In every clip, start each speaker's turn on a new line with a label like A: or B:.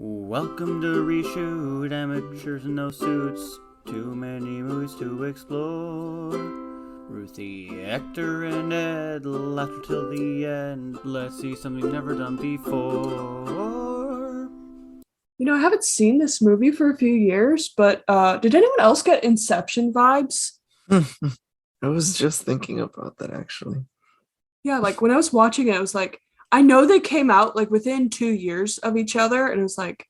A: Welcome to Reshoot, amateurs in no suits, too many movies to explore. Ruthie, Hector, and Ed, laughter till the end, let's see something never done before.
B: I haven't seen this movie for a few years, but did anyone else get Inception vibes?
C: I was just thinking about that actually.
B: Yeah, like when I was watching it, I was like, I know they came out like within 2 years of each other, and it was like,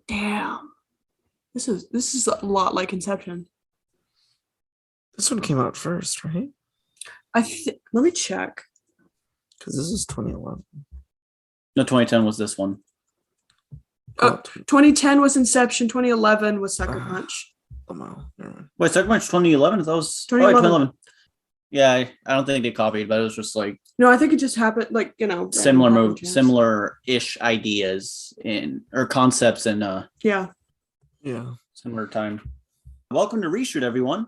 B: damn, this is a lot like Inception.
C: This one came out first, right?
B: Let me check.
C: Because this is 2011.
A: No, 2010 was this one.
B: 2010 was Inception, 2011 was Sucker Punch.
C: Oh, wow. Never mind.
A: Wait, Sucker Punch 2011? That was
B: 2011.
A: Yeah, I don't think they copied, but it was just like
B: No, I think it just happened, like,
A: similar-ish ideas or concepts in
B: Yeah.
A: similar time. Welcome to Reshoot, everyone.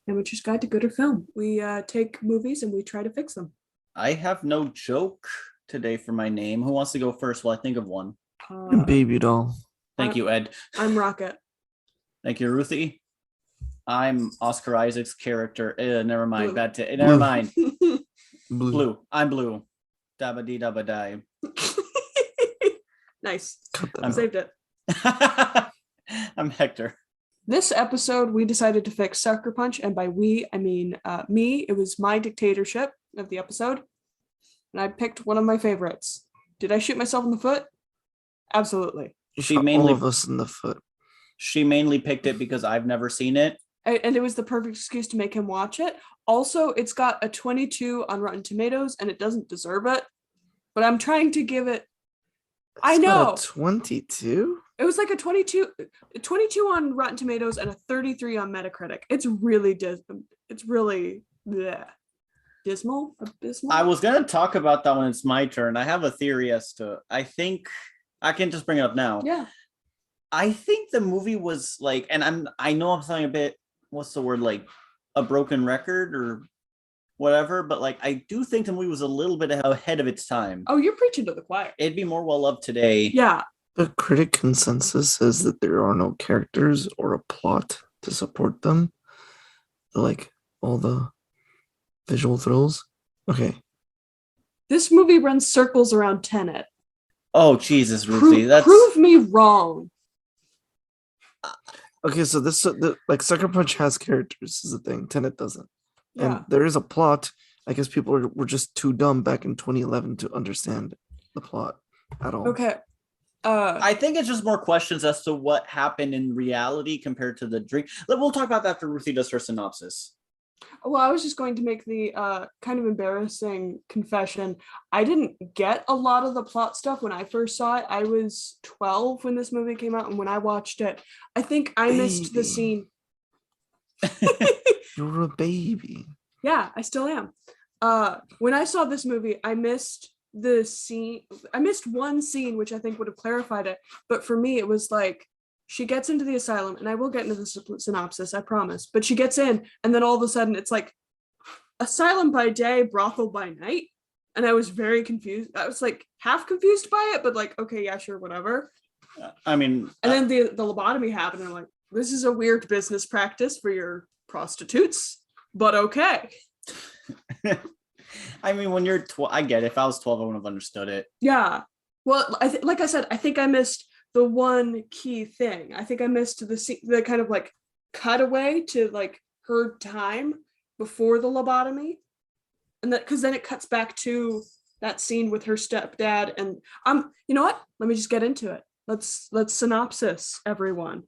B: Amateur's Guide to Good or Film. We take movies and we try to fix them.
A: I have no joke today for my name. Who wants to go first while I think of one?
C: Baby doll.
A: Thank you, Ed.
B: I'm Rocket.
A: Thank you, Ruthie. I'm Oscar Isaac's character. Never mind.
B: Blue.
A: Never mind.
C: Blue.
A: I'm Blue. Dabba dee dabba die.
B: Nice. I
C: out.
B: saved it.
A: I'm Hector.
B: This episode, we decided to fix Sucker Punch, and by we, I mean me. It was my dictatorship of the episode, and I picked one of my favorites. Did I shoot myself in the foot? Absolutely.
C: You shot all of us in the foot.
A: She mainly picked it because I've never seen it.
B: And it was the perfect excuse to make him watch it. Also, it's got a 22 on Rotten Tomatoes, and it doesn't deserve it. But I'm trying to give it... I know.
C: 22?
B: It was like a 22 on Rotten Tomatoes and a 33 on Metacritic. It's really bleh. Dismal. Abysmal.
A: I was gonna talk about that when it's my turn. I have a theory as to. I think I can just bring it up now.
B: Yeah.
A: I think the movie was like, and I know I'm saying a bit. What's the word, like a broken record or whatever, but like I do think the movie was a little bit ahead of its time.
B: Oh, you're preaching to the choir.
A: It'd be more well loved today.
B: Yeah.
C: The critic consensus says that there are no characters or a plot to support them. Like all the visual thrills. Okay.
B: This movie runs circles around Tenet.
A: Oh, Jesus, Ruthie.
B: Prove me wrong.
C: Okay, so like Sucker Punch has characters is the thing. Tenet doesn't.
B: Yeah.
C: And there is a plot. I guess people were just too dumb back in 2011 to understand the plot at all.
B: Okay.
A: I think it's just more questions as to what happened in reality compared to the dream. We'll talk about that after Ruthie does her synopsis.
B: Well, I was just going to make the kind of embarrassing confession. I didn't get a lot of the plot stuff when I first saw it. I was 12 when this movie came out, and when I watched it, I think I missed the scene.
C: You're a baby.
B: Yeah, I still am. When I saw this movie, I missed the scene. I missed one scene, which I think would have clarified it. But for me, it was like, she gets into the asylum, and I will get into the synopsis, I promise. But she gets in, and then all of a sudden, it's like, asylum by day, brothel by night. And I was very confused. I was like half confused by it, but like, okay, yeah, sure, whatever.
A: And
B: then the lobotomy happened, and I'm like, this is a weird business practice for your prostitutes, but okay.
A: I mean, when you're 12, I get it. If I was 12, I wouldn't have understood it.
B: Yeah. Well, like I said, I think I missed the one key thing. I think I missed the kind of like cutaway to like her time before the lobotomy, and that because then it cuts back to that scene with her stepdad. And you know what? Let me just get into it. Let's synopsis, everyone.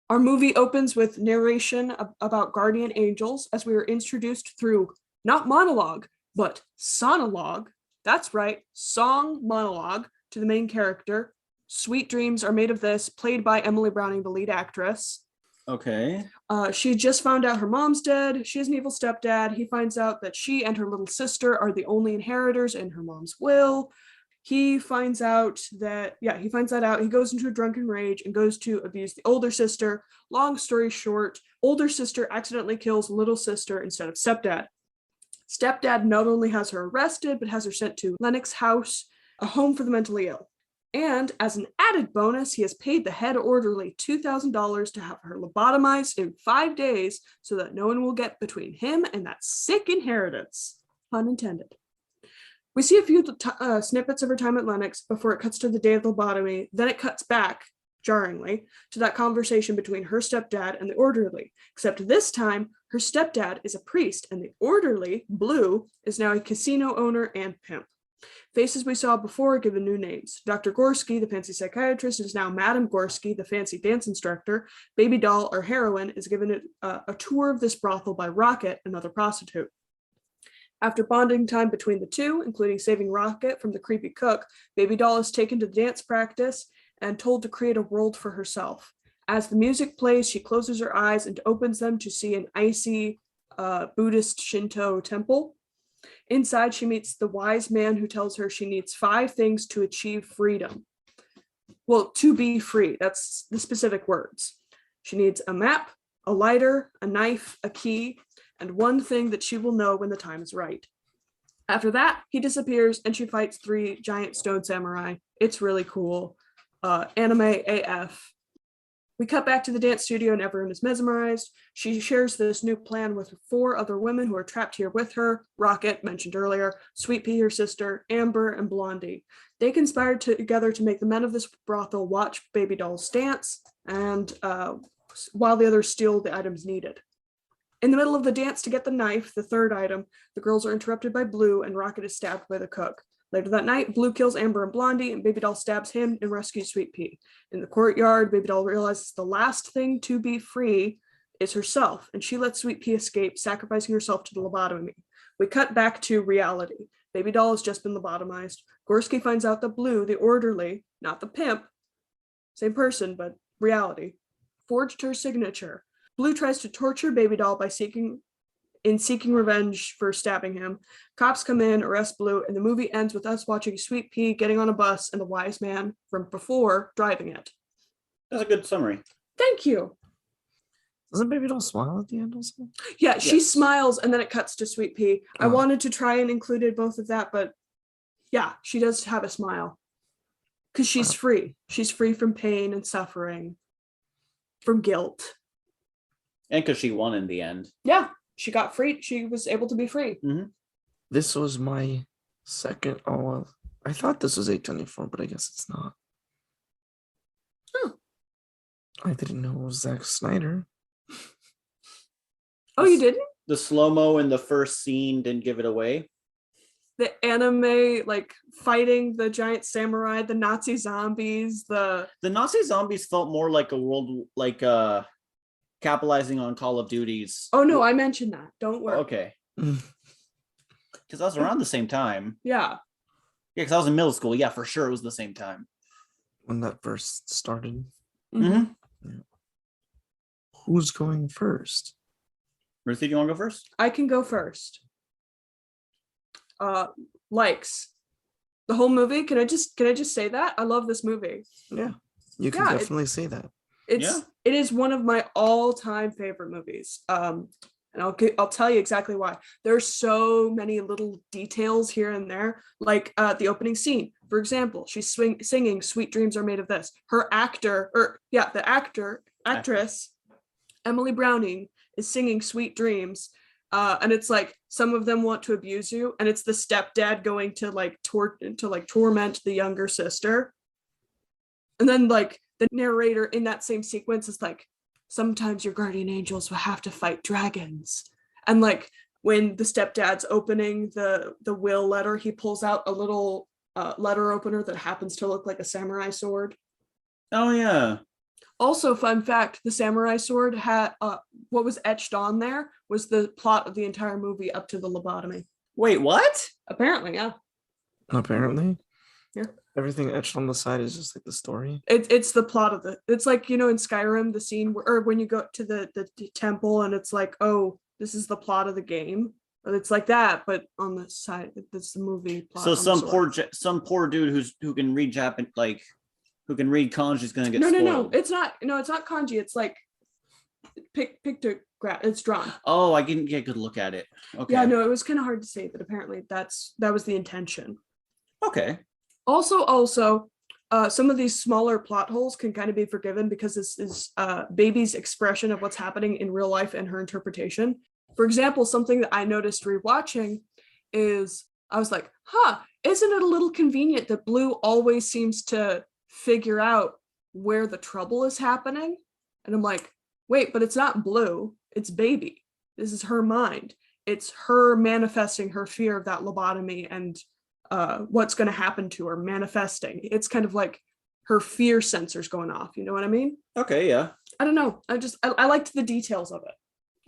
B: Our movie opens with narration about guardian angels as we are introduced through not monologue but sonologue. That's right, song monologue to the main character. Sweet dreams are made of this, played by Emily Browning, the lead actress.
A: Okay.
B: She just found out her mom's dead. She has an evil stepdad. He finds out that she and her little sister are the only inheritors in her mom's will. He finds that out. He goes into a drunken rage and goes to abuse the older sister. Long story short, older sister accidentally kills little sister instead of stepdad. Stepdad not only has her arrested, but has her sent to Lennox House, a home for the mentally ill. And as an added bonus, he has paid the head orderly $2,000 to have her lobotomized in 5 days so that no one will get between him and that sick inheritance. Pun intended. We see a few snippets of her time at Lennox before it cuts to the day of the lobotomy. Then it cuts back, jarringly, to that conversation between her stepdad and the orderly. Except this time, her stepdad is a priest, and the orderly, Blue, is now a casino owner and pimp. Faces we saw before are given new names. Dr. Gorski, the fancy psychiatrist, is now Madame Gorski, the fancy dance instructor. Baby Doll, or heroine, is given a tour of this brothel by Rocket, another prostitute. After bonding time between the two, including saving Rocket from the creepy cook, Baby Doll is taken to dance practice and told to create a world for herself. As the music plays, she closes her eyes and opens them to see an icy Buddhist Shinto temple. Inside, she meets the wise man who tells her she needs 5 things to achieve freedom. Well, to be free, that's the specific words. She needs a map, a lighter, a knife, a key, and one thing that she will know when the time is right. After that, he disappears and she fights 3 giant stone samurai. It's really cool. Anime AF. We cut back to the dance studio and everyone is mesmerized. She shares this new plan with 4 other women who are trapped here with her. Rocket, mentioned earlier, Sweet Pea, her sister, Amber, and Blondie. They conspired together to make the men of this brothel watch Baby Doll's dance, and while the others steal the items needed. In the middle of the dance to get the knife, the 3rd item, the girls are interrupted by Blue and Rocket is stabbed by the cook. Later that night, Blue kills Amber and Blondie, and Baby Doll stabs him and rescues Sweet Pea. In the courtyard, Baby Doll realizes the last thing to be free is herself, and she lets Sweet Pea escape, sacrificing herself to the lobotomy. We cut back to reality. Baby Doll has just been lobotomized. Gorski finds out that Blue, the orderly, not the pimp, same person, but reality, forged her signature. Blue tries to torture Baby Doll by seeking revenge for stabbing him. Cops come in, arrest Blue, and the movie ends with us watching Sweet Pea getting on a bus and the wise man from before driving it.
A: That's a good summary.
B: Thank you.
C: Doesn't Baby Doll smile at the end also?
B: Yeah, she smiles and then it cuts to Sweet Pea. I wanted to try and include both of that, but yeah, she does have a smile. Because she's free. She's free from pain and suffering, from guilt.
A: And because she won in the end.
B: Yeah, she got free. She was able to be free.
A: Mm-hmm.
C: This was my second. I thought this was 824, but I guess it's not.
B: Oh.
C: I didn't know it was Zack Snyder.
B: Oh, you didn't?
A: The slow-mo in the first scene didn't give it away.
B: The anime, like, fighting the giant samurai, the Nazi zombies, the
A: Nazi zombies felt more like a world, like capitalizing on Call of Duty's.
B: Oh no, I mentioned that. Don't worry.
A: Okay. Because I was around the same time.
B: Yeah.
A: Yeah, because I was in middle school. Yeah, for sure it was the same time.
C: When that first started.
A: Mm-hmm.
C: Yeah. Who's going first?
A: Ruthie, do you want to go first?
B: I can go first. Likes the whole movie. Can I just say that? I love this movie.
C: Yeah. You can definitely say that.
B: It is one of my all-time favorite movies. And I'll tell you exactly why. There's so many little details here and there, like the opening scene, for example. She's singing "Sweet Dreams Are Made of This." Her actress, Emily Browning, is singing "Sweet Dreams," and it's like some of them want to abuse you, and it's the stepdad going to torment the younger sister, and then like the narrator in that same sequence is like, sometimes your guardian angels will have to fight dragons. And like when the stepdad's opening the will letter, he pulls out a little letter opener that happens to look like a samurai sword.
A: Oh yeah.
B: Also, fun fact, the samurai sword had what was etched on there was the plot of the entire movie up to the lobotomy.
A: Wait, what?
B: Apparently, yeah.
C: Apparently?
B: Yeah.
C: Everything etched on the side is just like the story.
B: It's the plot of it's like, in Skyrim, the scene where, or when you go to the temple and it's like, oh, this is the plot of the game. But it's like that, but on the side, that's the movie plot.
A: So some poor dude who can read Japan, like who can read kanji is gonna get spoiled.
B: No, it's not kanji. It's like pictograph. It's drawn.
A: Oh, I didn't get a good look at it. Okay.
B: Yeah, no, it was kind of hard to say, but apparently that was the intention.
A: Okay.
B: Also, some of these smaller plot holes can kind of be forgiven because this is Baby's expression of what's happening in real life and her interpretation. For example, something that I noticed rewatching is I was like, isn't it a little convenient that Blue always seems to figure out where the trouble is happening? And I'm like, wait, but it's not Blue, it's Baby. This is her mind. It's her manifesting her fear of that lobotomy and what's going to happen to her manifesting. It's kind of like her fear sensors going off. You know what I mean?
A: Okay, yeah.
B: I don't know. I liked the details of it.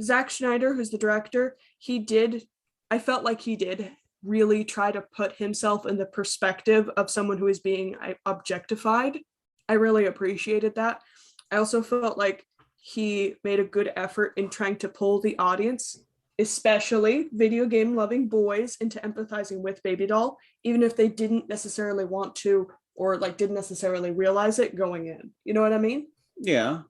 B: Zack Snyder, who's the director, I felt like he did really try to put himself in the perspective of someone who is being objectified. I really appreciated that. I also felt like he made a good effort in trying to pull the audience, especially video game loving boys, into empathizing with Baby Doll, even if they didn't necessarily want to or like didn't necessarily realize it going in. You know what I mean?
A: Yeah.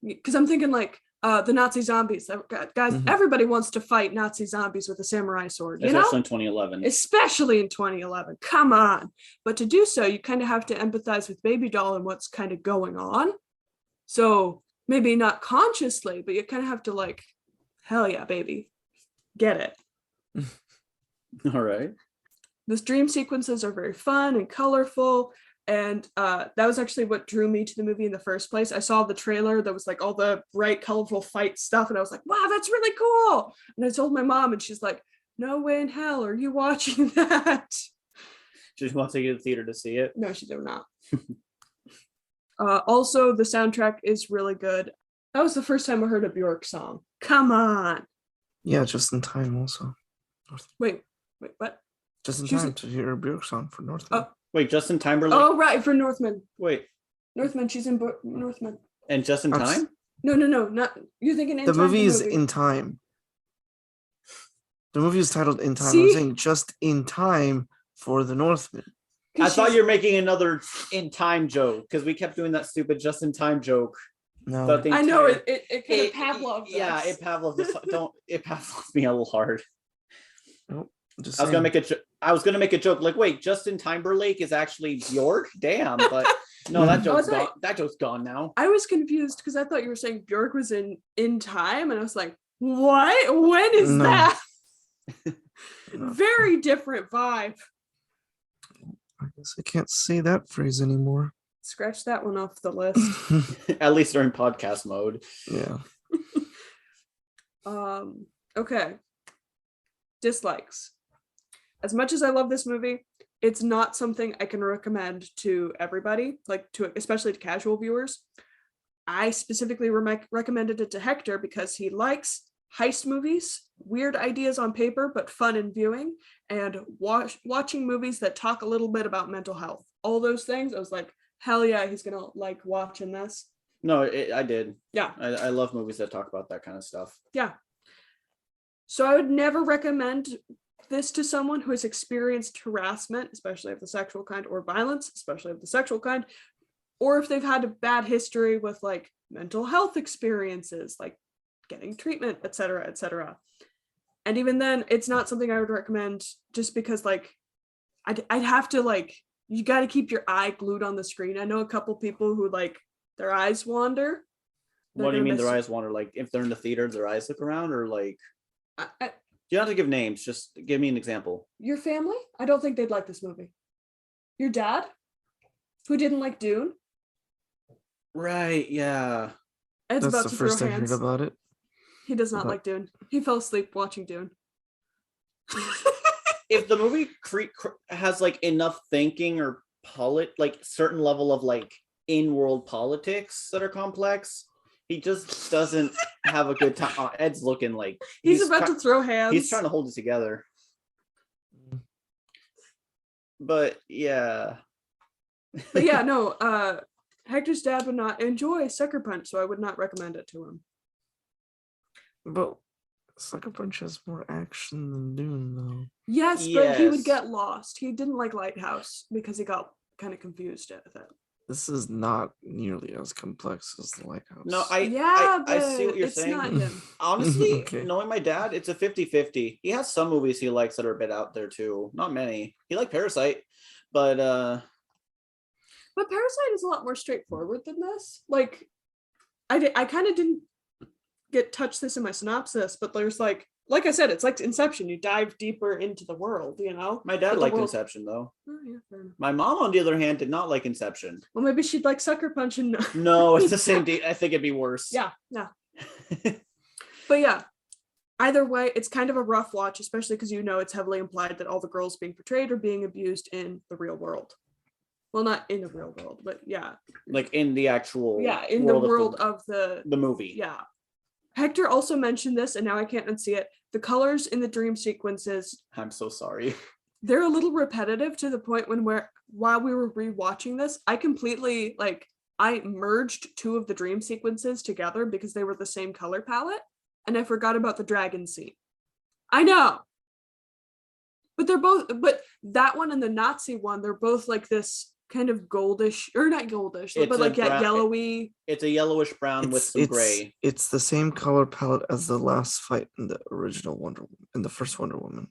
B: Because I'm thinking like the Nazi zombies. Guys,
C: Mhm.
B: everybody wants to fight Nazi zombies with a samurai sword, you
A: Especially
B: know?
A: in 2011.
B: Especially in 2011. Come on. But to do so, you kind of have to empathize with Baby Doll and what's kind of going on. So maybe not consciously, but you kind of have to like, hell yeah, baby. Get it.
A: All right.
B: The dream sequences are very fun and colorful. And that was actually what drew me to the movie in the first place. I saw the trailer that was like all the bright, colorful fight stuff. And I was like, wow, that's really cool. And I told my mom and she's like, no way in hell are you watching that?
A: She just wants to get to the theater to see it.
B: No, she did not. Also, the soundtrack is really good. That was the first time I heard a Bjork song. Come on.
C: Yeah, just in time also.
B: Wait, what?
C: Just in
B: She's
C: time
B: a-
C: to hear a Bjork song for Northman.
A: Wait, Justin Timberlake?
B: Oh, right, for Northman.
A: Wait,
B: Northman, she's in Northman.
A: and Just in
C: I'm s-
A: Time?
B: No, not, you're thinking in
C: The
B: time.
C: movie is In Time. The movie is titled In Time. I'm
B: See?
C: saying just in time for the Northman.
A: I thought you were making another in time joke because we kept doing that stupid just in time joke.
C: No.
A: But the
B: I know
A: entire-
B: it kind of Pavlov.
A: Yeah, it Pavloved me a little hard.
C: Nope. Just
A: I was gonna
C: saying.
A: make a joke like, wait, Justin Timberlake is actually Bjork? Damn, but no, that joke's
B: I was
A: gone.
B: like-
A: That joke's gone now.
B: I was confused because I thought you were saying Bjork was in time, and I was like, what? When is
C: No.
B: that?
C: No.
B: Very different vibe.
C: I guess I can't say that phrase anymore.
B: Scratch that one off the list.
A: At least they're in podcast mode.
C: Yeah.
B: Okay. Dislikes. As much as I love this movie, it's not something I can recommend to everybody, especially to casual viewers. I specifically recommended it to Hector because he likes heist movies, weird ideas on paper, but fun in viewing, and watching movies that talk a little bit about mental health. All those things, I was like, hell yeah, he's gonna like watching this.
A: No, I did.
B: Yeah.
A: I love movies that talk about that kind of stuff.
B: Yeah. So I would never recommend this to someone who has experienced harassment, especially of the sexual kind, or violence, especially of the sexual kind, or if they've had a bad history with like mental health experiences, like getting treatment, etc., etc. And even then, it's not something I would recommend just because like I'd have to like, you got to keep your eye glued on the screen. I know a couple people who like their eyes wander.
A: What do you mean their eyes wander? Like if they're in the theater, their eyes look around, or like you don't have to give names, just give me an example.
B: Your family? I don't think they'd like this movie. Your dad? Who didn't like Dune?
A: Right, yeah.
B: Ed's
C: That's
B: about
C: the
B: to
C: first
B: throw
C: I
B: hands.
C: heard about it.
B: He does not
C: About-
B: like Dune. He fell asleep watching Dune.
A: If the movie has like enough thinking or like certain level of like in-world politics that are complex, he just doesn't have a good time. Oh, Ed's looking like
B: He's about to throw hands.
A: He's trying to hold it together. But yeah.
B: But yeah, no, Hector's dad would not enjoy Sucker Punch, so I would not recommend it to him.
C: But Sucker Punch has more action than Dune, though.
B: Yes, but he would
A: Yes.
B: get lost. He didn't like Lighthouse because he got kind of confused with it.
C: This is not nearly as complex as The Lighthouse.
A: No,
B: Yeah,
A: I
B: but
A: see what you're
B: it's
A: saying.
B: not him.
A: Honestly,
C: Okay.
A: knowing my dad, it's a 50-50. He has some movies he likes that are a bit out there too. Not many. He liked Parasite, but
B: But Parasite is a lot more straightforward than this. Like, I kind of didn't touch this in my synopsis, but there's like I said, it's like Inception. You dive deeper into the world, you know.
A: My dad
B: But the
A: liked
B: world-
A: Inception though.
B: Oh, yeah, fair enough.
A: My mom, on the other hand, did not like Inception.
B: Well, maybe she'd like Sucker Punch and
A: No, it's the same. I think it'd be worse.
B: yeah. But yeah, either way, it's kind of a rough watch, especially because it's heavily implied that all the girls being portrayed are being abused in the real world. Well, not in the real world, but yeah.
A: Like in the actual
B: In the world of the
A: movie.
B: Yeah. Hector also mentioned this, and now I can't unsee it. The colors in the dream sequences,
A: I'm so sorry.
B: they're a little repetitive to the point while we were rewatching this, I completely I merged two of the dream sequences together because they were the same color palette, and I forgot about the dragon scene. I know. But that one and the Nazi one, they're both like this kind of goldish, or not goldish, but like that yellowy.
A: It's a yellowish brown with some gray.
C: It's the same color palette as the last fight in the original the first Wonder Woman.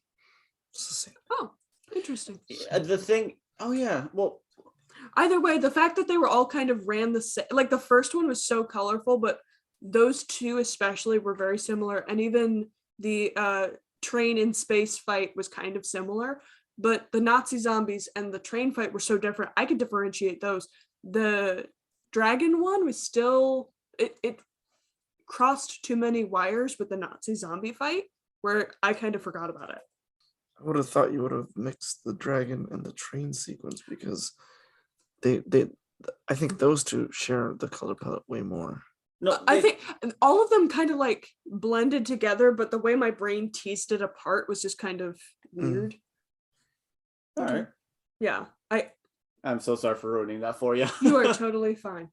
C: It's the same.
B: Oh, interesting.
A: The thing. Oh yeah. Well,
B: either way, the fact that they were all kind of ran the same, like the first one was so colorful, but those two especially were very similar, and even the train in space fight was kind of similar. But the Nazi zombies and the train fight were so different. I could differentiate those. The dragon one was still, it crossed too many wires with the Nazi zombie fight, where I kind of forgot about it.
C: I would have thought you would have mixed the dragon and the train sequence, because I think those two share the color palette way more.
A: no,
B: I think all of them kind of like blended together, but the way my brain teased it apart was just kind of weird.
A: All right.
B: Yeah,
A: I'm so sorry for ruining that for you.
B: you are totally fine.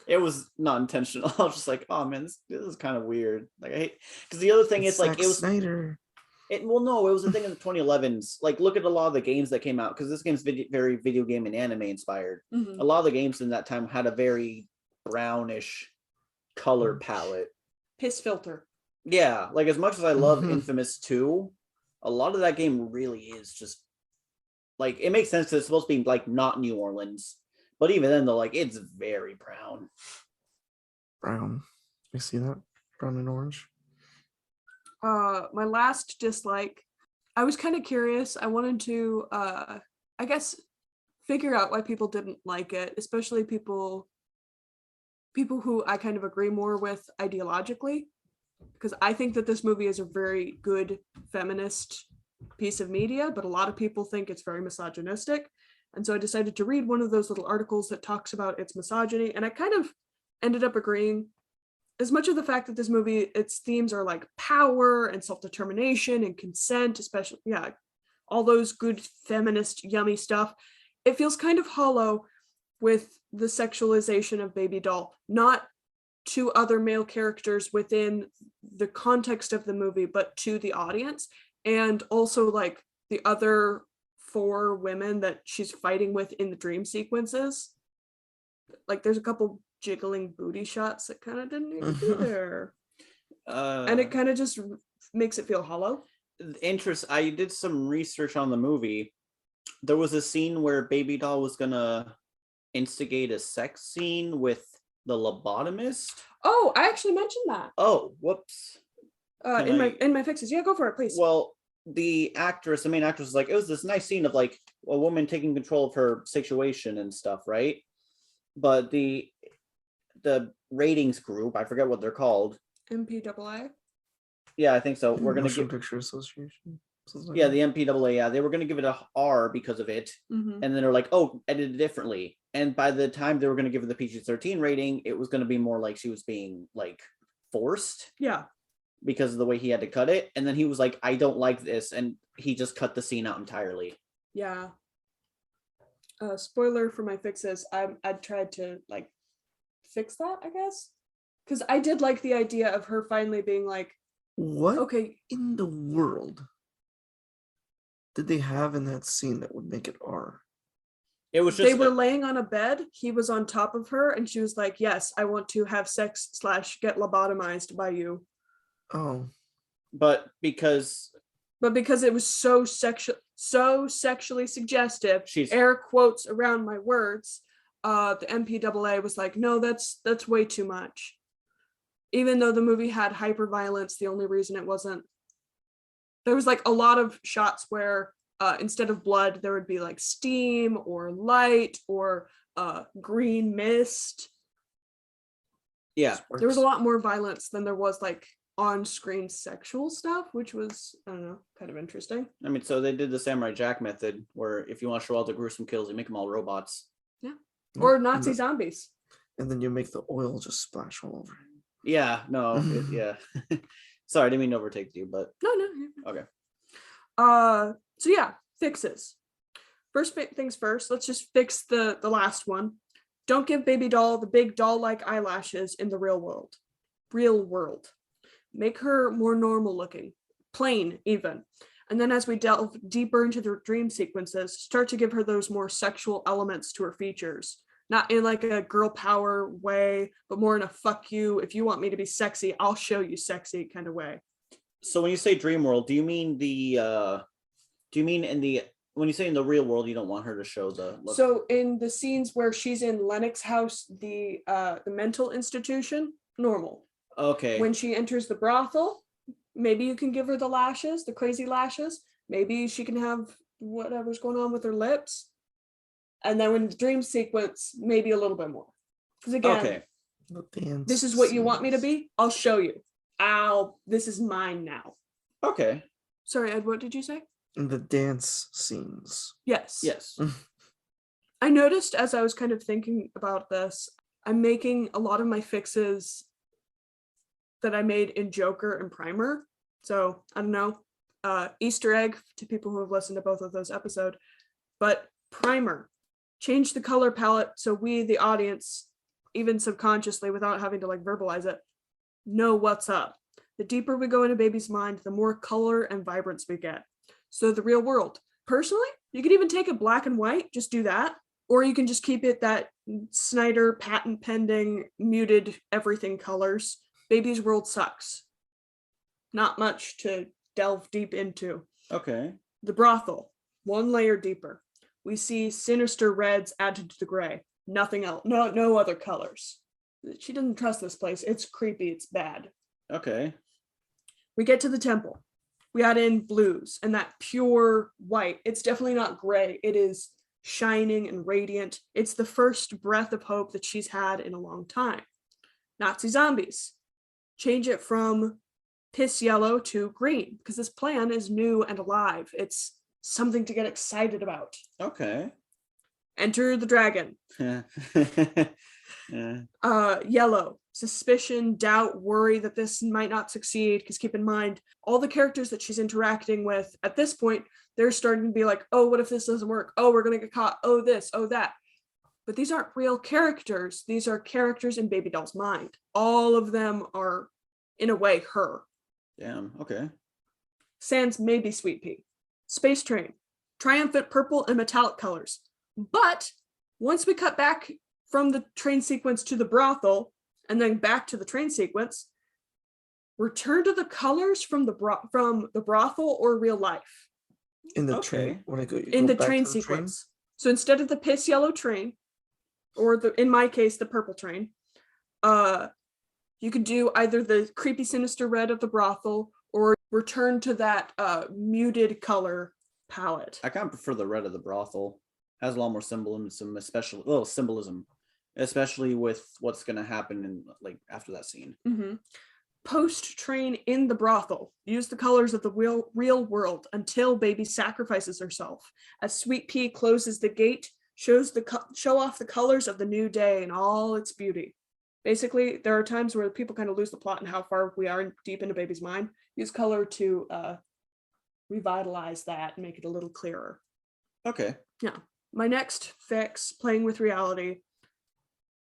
A: It was not intentional. I was just like, oh man, this is kind of weird. Like I hate, because the other thing is like
C: Zack
A: it was
C: Snyder.
A: No, it was a thing in the 2011s. Like look at a lot of the games that came out, because this game's very video game and anime inspired.
B: Mhm.
A: A lot of the games in that time had a very brownish color palette.
B: Piss filter.
A: Yeah, like as much as I love
C: Mhm.
A: Infamous 2, a lot of that game really is just like, it makes sense because it's supposed to be like not New Orleans, but even then though, like it's very brown.
C: Brown. You see that? Brown and orange.
B: My last dislike, I was kind of curious. I wanted to I guess figure out why people didn't like it, especially people who I kind of agree more with ideologically, because I think that this movie is a very good feminist piece of media, but a lot of people think it's very misogynistic. And so I decided to read one of those little articles that talks about its misogyny, and I kind of ended up agreeing. As much of the fact that this movie, its themes are like power and self-determination and consent, especially, all those good feminist yummy stuff, it feels kind of hollow with the sexualization of Baby Doll, not to other male characters within the context of the movie, but to the audience, and also like the other 4 women that she's fighting with in the dream sequences. Like there's a couple jiggling booty shots that kind of didn't need to be there. And it kind of just makes it feel hollow.
A: I did some research on the movie. There was a scene where Baby Doll was gonna instigate a sex scene with the lobotomist.
B: Oh, I actually mentioned that.
A: Oh, whoops.
B: In my fixes. Yeah, go for it, please.
A: Well, the main actress was like, it was this nice scene of like a woman taking control of her situation and stuff, right? But the ratings group, I forget what they're called.
B: MPAA.
A: Yeah, I think so. We're gonna
C: Motion
A: give
C: Picture Association.
A: yeah, the MPAA. Yeah, they were gonna give it a R because of it,
B: Mm-hmm.
A: and then they're like, oh, edit it differently. And by the time they were gonna give it the PG-13 rating, it was gonna be more like she was being like forced.
B: Yeah.
A: Because of the way he had to cut it. And then he was like, I don't like this. And he just cut the scene out entirely.
B: Yeah. Spoiler for my fixes. I tried to like fix that, I guess. Because I did like the idea of her finally being like,
C: What
B: okay,
C: in the world did they have in that scene that would make it R?
A: It was just
B: they were laying on a bed. He was on top of her, and she was like, yes, I want to have sex / get lobotomized by you.
C: Oh.
A: but because
B: it was so sexually suggestive,
A: she's
B: air quotes around my words, the MPAA was like, no, that's way too much. Even though the movie had hyper violence, the only reason it wasn't, there was like a lot of shots where instead of blood, there would be like steam or light or green mist.
A: Yeah.
B: There was a lot more violence than there was like on-screen sexual stuff, which was, I don't know, kind of interesting.
A: I mean, so they did the Samurai Jack method, where if you want to show all the gruesome kills, you make them all robots.
B: Yeah. Or Nazi zombies.
C: And then you make the oil just splash all over.
A: Yeah, no, yeah. Sorry, I didn't mean to overtake you, but
B: No.
A: okay.
B: So yeah, fixes. First things first, let's just fix the last one. Don't give baby doll the big doll-like eyelashes in the real world. Make her more normal looking, plain even. And then as we delve deeper into the dream sequences, start to give her those more sexual elements to her features. Not in like a girl power way, but more in a fuck you, if you want me to be sexy, I'll show you sexy kind of way.
A: So when you say dream world, do you mean when you say in the real world, you don't want her to show the look?
B: So in the scenes where she's in Lennox house, the mental institution, normal.
A: Okay.
B: When she enters the brothel, maybe you can give her the lashes, the crazy lashes. Maybe she can have whatever's going on with her lips. And then when the dream sequence, maybe a little bit more. Because again, this is what you want me to be. I'll show you. This is mine now.
A: Okay.
B: Sorry, Ed, what did you say?
C: The dance scenes.
B: Yes.
A: Yes.
B: I noticed as I was kind of thinking about this, I'm making a lot of my fixes that I made in Joker and Primer. So I don't know, Easter egg to people who have listened to both of those episodes, but Primer, change the color palette so we, the audience, even subconsciously without having to like verbalize it, know what's up. The deeper we go into baby's mind, the more color and vibrance we get. So the real world. Personally, you could even take it black and white, just do that. Or you can just keep it that Snyder patent pending, muted everything colors. Baby's world sucks. Not much to delve deep into.
A: Okay.
B: The brothel, one layer deeper. We see sinister reds added to the gray. Nothing else. No other colors. She doesn't trust this place. It's creepy. It's bad.
A: Okay.
B: We get to the temple. We add in blues and that pure white. It's definitely not gray. It is shining and radiant. It's the first breath of hope that she's had in a long time. Nazi zombies. Change it from piss yellow to green because this plan is new and alive. It's something to get excited about.
A: Okay.
B: Enter the dragon. Yellow. Suspicion, doubt, worry that this might not succeed, because keep in mind, all the characters that she's interacting with at this point, they're starting to be like, oh, what if this doesn't work? Oh, we're going to get caught. Oh, this, oh, that. But these aren't real characters. These are characters in Baby Doll's mind. All of them are, in a way, her.
A: Damn, okay.
B: Sans maybe Sweet Pea. Space Train. Triumphant purple and metallic colors. But once we cut back from the train sequence to the brothel, and then back to the train sequence, return to the colors from the brothel or real life.
C: In the train, when I go
B: in the train sequence. So instead of the piss yellow train, or in my case, the purple train, you could do either the creepy sinister red of the brothel or return to that muted color palette.
A: I kind of prefer the red of the brothel. Has a lot more symbolism, especially with what's going to happen in like after that scene.
B: Mm-hmm. Post train in the brothel. Use the colors of the real world until baby sacrifices herself. As Sweet Pea closes the gate, show off the colors of the new day and all its beauty. Basically, there are times where people kind of lose the plot and how far we are deep into baby's mind. Use color to revitalize that and make it a little clearer.
A: Okay.
B: Yeah. My next fix, playing with reality.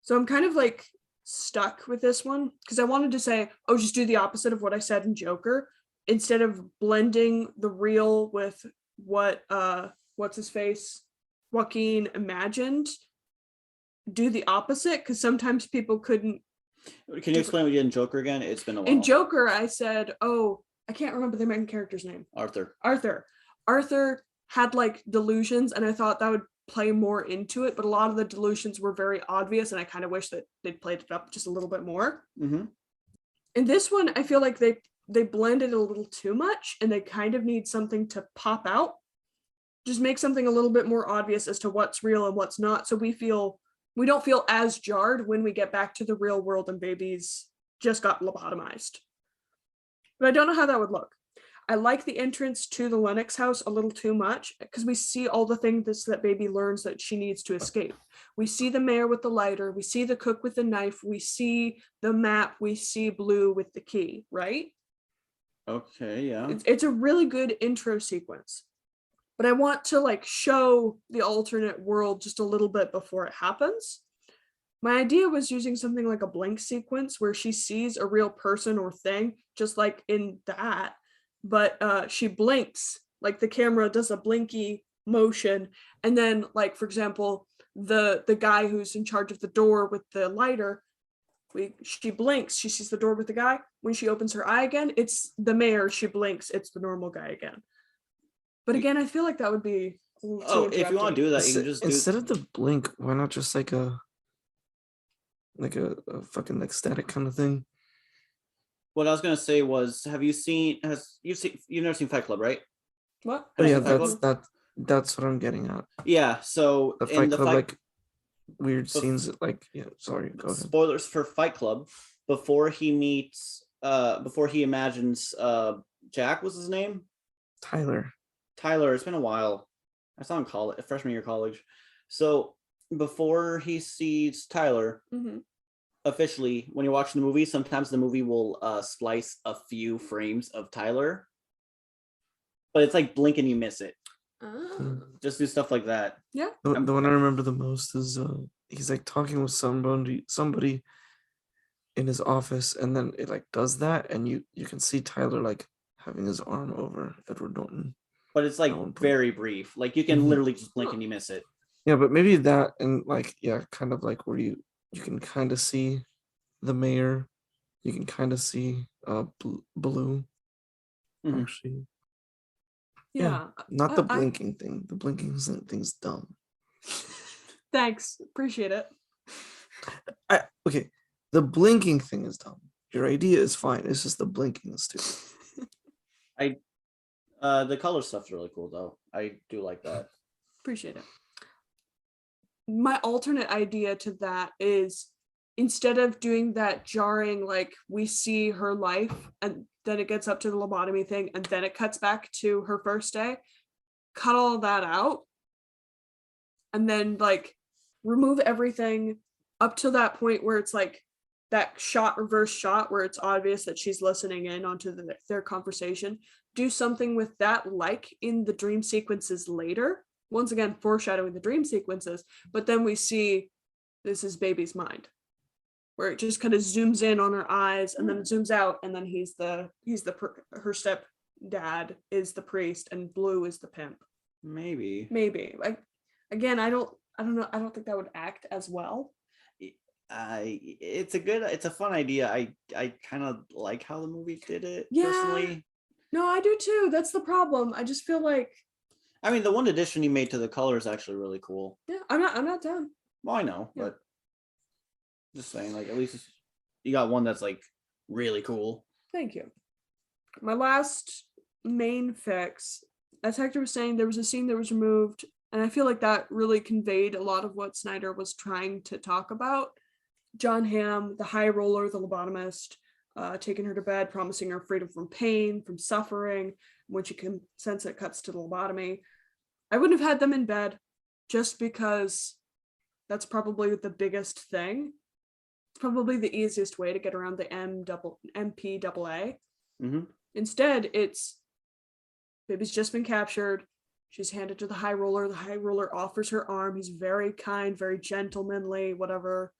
B: So I'm kind of like stuck with this one because I wanted to say, oh, just do the opposite of what I said in Joker instead of blending the real with what what's his face Joaquin imagined. Do the opposite because sometimes people couldn't.
A: Can you explain what you did in Joker again? It's been a while.
B: In Joker, I said, oh, I can't remember the main character's name.
A: Arthur
B: Arthur had like delusions, and I thought that would play more into it, but a lot of the delusions were very obvious, and I kind of wish that they'd played it up just a little bit more.
A: Mm-hmm.
B: In this one, I feel like they blended a little too much, and they kind of need something to pop out. Just make something a little bit more obvious as to what's real and what's not, so we don't feel as jarred when we get back to the real world and babies just got lobotomized. But I don't know how that would look. I like the entrance to the Lennox house a little too much because we see all the things that baby learns that she needs to escape. We see the mayor with the lighter, we see the cook with the knife, we see the map, we see Blue with the key, right?
A: Okay, yeah.
B: It's a really good intro sequence. But I want to like show the alternate world just a little bit before it happens. My idea was using something like a blink sequence where she sees a real person or thing, just like in that, but she blinks, like the camera does a blinky motion, and then like, for example, the guy who's in charge of the door with the lighter, she blinks, she sees the door with the guy. When she opens her eye again, it's the mayor, she blinks, it's the normal guy again. But again, I feel like that would be a little too
A: If you want to do that, you can just
C: Instead of the blink, why not just like a fucking like static kind of thing?
A: What I was gonna say was, you've never seen Fight Club, right?
B: What?
C: Oh yeah,
A: Fight Club?
C: that's what I'm getting at.
A: Yeah, so
C: The
A: in
C: Fight
A: the
C: Club,
A: fight,
C: like weird scenes, like yeah. Sorry, go ahead.
A: spoilers for Fight Club, before he imagines Jack was his name?
C: Tyler.
A: It's been a while. I saw him in college, freshman year of college. So before he sees Tyler, officially, when you're watching the movie, sometimes the movie will splice a few frames of Tyler, but it's like blink and you miss it. Just do stuff like that.
B: Yeah.
C: The one I remember the most is he's like talking with somebody in his office, and then it like does that, and you can see Tyler like having his arm over Edward Norton.
A: But it's like very brief. Like you can literally just blink and you miss it.
C: Yeah, but maybe that, and like yeah, kind of like where you can kind of see the mayor, you can kind of see Blue. Actually,
B: yeah,
C: not the blinking thing. The blinking thing's dumb.
B: Thanks, appreciate it.
C: Okay, the blinking thing is dumb. Your idea is fine. It's just the blinking is stupid.
A: The color stuff's really cool though. I do like that.
B: Appreciate it. My alternate idea to that is, instead of doing that jarring, like we see her life and then it gets up to the lobotomy thing and then it cuts back to her first day, cut all that out and then like remove everything up to that point where it's like that reverse shot where it's obvious that she's listening in onto their conversation. Do something with that, like in the dream sequences later. Once again, foreshadowing the dream sequences, but then we see this is baby's mind, where it just kind of zooms in on her eyes and then it zooms out, and then her stepdad is the priest and Blue is the pimp. Maybe. Like again, I don't know. I don't think that would act as well.
A: It's a fun idea. I kind of like how the movie did it.
B: Yeah.
A: Personally.
B: No, I do too. That's the problem. I just feel like,
A: I mean, the one addition he made to the color is actually really cool.
B: Yeah, I'm not done.
A: Well, I know, yeah. But just saying, like, at least you got one that's like really cool.
B: Thank you. My last main fix, as Hector was saying, there was a scene that was removed, and I feel like that really conveyed a lot of what Snyder was trying to talk about. John Hamm, the high roller, the lobotomist, taking her to bed, promising her freedom from pain, from suffering. When she consents, it cuts to the lobotomy. I wouldn't have had them in bed just because that's probably the biggest thing. It's probably the easiest way to get around the MPAA. Instead, it's baby's just been captured. She's handed to the high roller. The high roller offers her arm. He's very kind, very gentlemanly, whatever.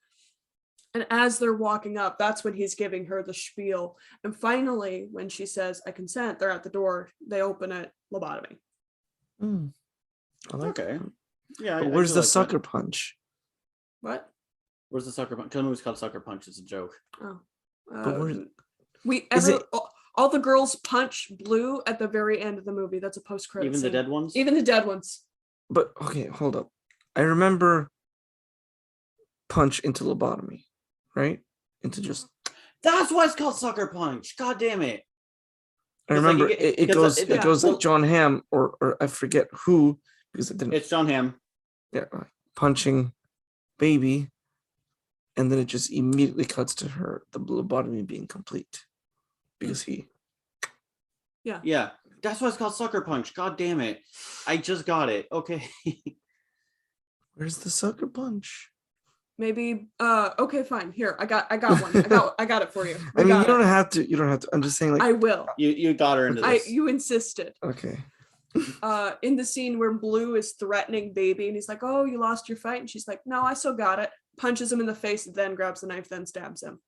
B: And as they're walking up, that's when he's giving her the spiel. And finally, when she says, I consent, they're at the door. They open it, lobotomy.
A: Okay. Yeah.
C: But where's the sucker punch?
B: What?
A: Where's the sucker punch? Because the movie's called Sucker Punch. It's a joke.
B: Oh.
C: But
B: all the girls punch Blue at the very end of the movie. That's a post-credit
A: scene. Even the dead ones?
B: Even the dead ones.
C: But, okay, hold up. I remember punch into lobotomy, right? Into just.
A: That's why it's called sucker punch. God damn it.
C: I
A: 'Cause, like,
C: remember it goes. It goes like
A: well,
C: John Hamm or I forget who because it didn't.
A: it's John Hamm.
C: Yeah, punching baby, and then it just immediately cuts to her the lobotomy being complete because he.
A: Yeah, that's why it's called sucker punch. God damn it. I just got it. Okay.
C: Where's the sucker punch?
B: Maybe okay, fine. Here, I got one. I got it for you.
C: I
B: We
C: mean,
B: got
C: you don't
B: it.
C: have to. You don't have to. I'm just saying, like,
B: I will.
A: You got her into this.
B: You insisted.
C: okay.
B: In the scene where Blue is threatening Baby and he's like, "Oh, you lost your fight," and she's like, "No, I still got it." Punches him in the face, then grabs the knife, then stabs him.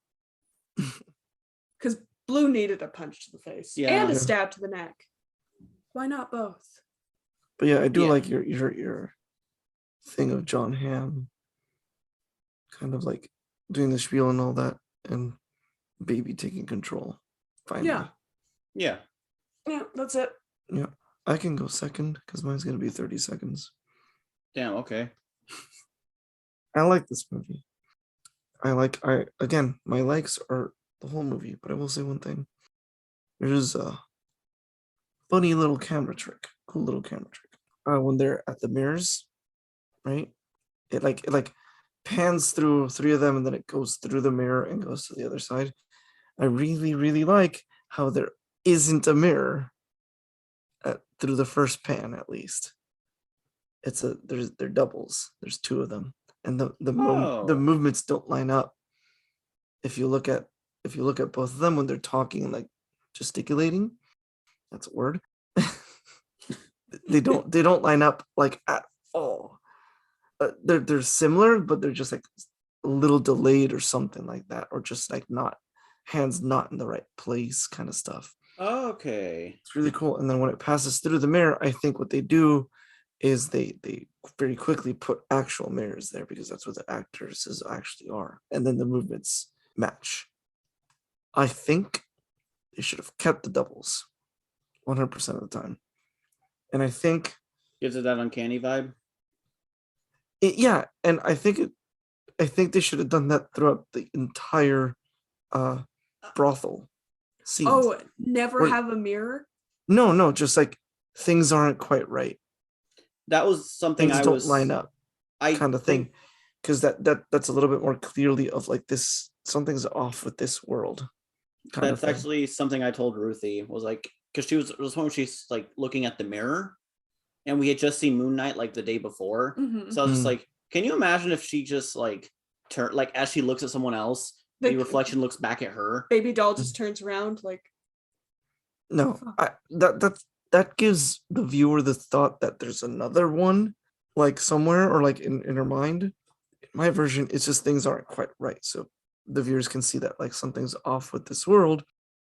B: Because Blue needed a punch to the face and a
C: Yeah.
B: stab to the neck. Why not both?
C: But yeah, I do
A: Yeah.
C: like your thing of John Hamm, kind of like doing the spiel and all that, and baby taking control. Finally.
B: Yeah.
A: Yeah.
B: Yeah, that's it.
C: Yeah. I can go second because mine's gonna be 30 seconds.
A: Damn, okay.
C: I like this movie. Again, my likes are the whole movie, but I will say one thing. There's a funny little camera trick, cool little camera trick. When they're at the mirrors, right? It like pans through 3 of them and then it goes through the mirror and goes to the other side. I really, really like how there isn't a mirror through the first pan, at least. They're doubles. There's 2 of them, and the movements don't line up. If you look at both of them when they're talking and like gesticulating, that's a word. they don't line up like at all. They're similar, but they're just like a little delayed or something like that, or just like hands not in the right place, kind of stuff.
A: Okay.
C: It's really cool. And then when it passes through the mirror, I think what they do is they very quickly put actual mirrors there because that's what the actors actually are, and then the movements match. I think they should have kept the doubles 100% of the time, and I think
A: Gives it that uncanny vibe.
C: and I think they should have done that throughout the entire brothel scene.
B: Oh, never have a mirror?
C: No, just like things aren't quite right.
A: That was something
C: Things don't line up, kind of thing. Because that's a little bit more clearly of like this, something's off with this world.
A: That's actually something I told Ruthie, was like, because it was when she's like looking at the mirror, and we had just seen Moon Knight like the day before.
B: Mm-hmm.
A: So I was just like, can you imagine if she just like like as she looks at someone else, the reflection looks back at her.
B: Baby doll just turns around like.
C: No, that gives the viewer the thought that there's another one, like somewhere or like in her mind. In my version, it's just things aren't quite right, so the viewers can see that like something's off with this world,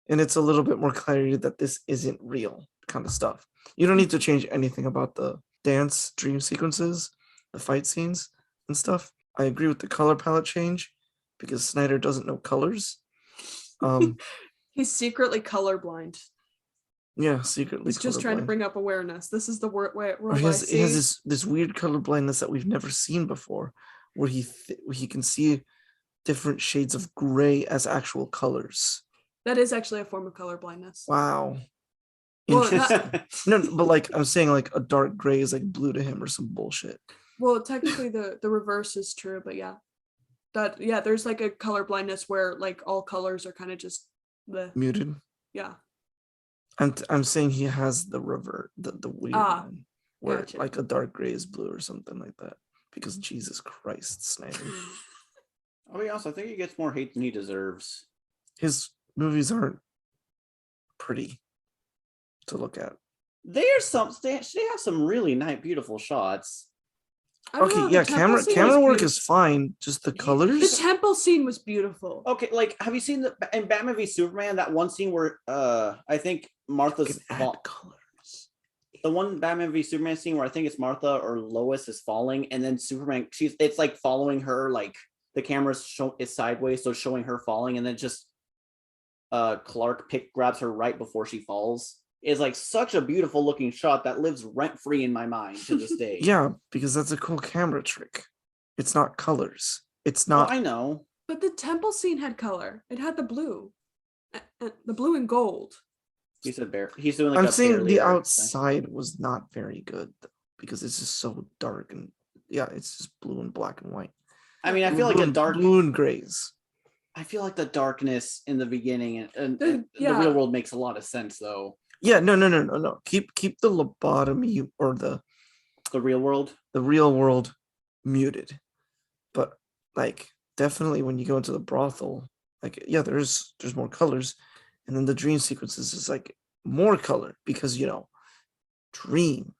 C: and it's a little bit more clarity that this isn't real kind of stuff. You don't need to change anything about the dance dream sequences, the fight scenes and stuff. I agree with the color palette change because Snyder doesn't know colors.
B: He's secretly colorblind.
C: Yeah, secretly.
B: He's just trying to bring up awareness. This is the world
C: he has this weird color blindness that we've never seen before, where he can see different shades of gray as actual colors.
B: That is actually a form of color blindness.
C: Wow.
B: Well,
C: no, but like I'm saying, like a dark gray is like blue to him or some bullshit.
B: Well, technically the reverse is true, but yeah. There's like a color blindness where like all colors are kind of just
C: muted.
B: Yeah.
C: I'm saying he has the revert, the weird one, where
B: gotcha.
C: like a dark gray is blue or something like that. Because Jesus Christ, Snyder.
A: I'll be honest, I think he gets more hate than he deserves.
C: His movies aren't pretty to look at.
A: They have some really nice, beautiful shots.
C: Okay, yeah, camera work is fine. Just the colors.
B: The temple scene was beautiful.
A: Okay, like have you seen in Batman v Superman that one scene where I think Martha's
C: colors.
A: The one Batman v Superman scene where I think it's Martha or Lois is falling, and then Superman it's like following her, like the camera's is sideways, so showing her falling, and then just Clark grabs her right before she falls. is like such a beautiful looking shot that lives rent free in my mind to this day.
C: Yeah, because that's a cool camera trick. It's not colors. It's
A: Oh,
C: not.
A: I know.
B: But the temple scene had color. It had the blue. The blue and gold.
A: He said bear. He's doing like
C: I'm
A: a
C: saying
A: barely
C: the
A: there.
C: outside was not very good though, because it's just so dark and yeah, it's just blue and black and white.
A: I mean, I feel like
C: blue and grays.
A: I feel like the darkness in the beginning and the
B: Yeah.
A: real world makes a lot of sense though.
C: Yeah, no. Keep the lobotomy or the
A: real world.
C: The real world muted. But like definitely when you go into the brothel, like yeah, there's more colors. And then the dream sequences is like more color because dream.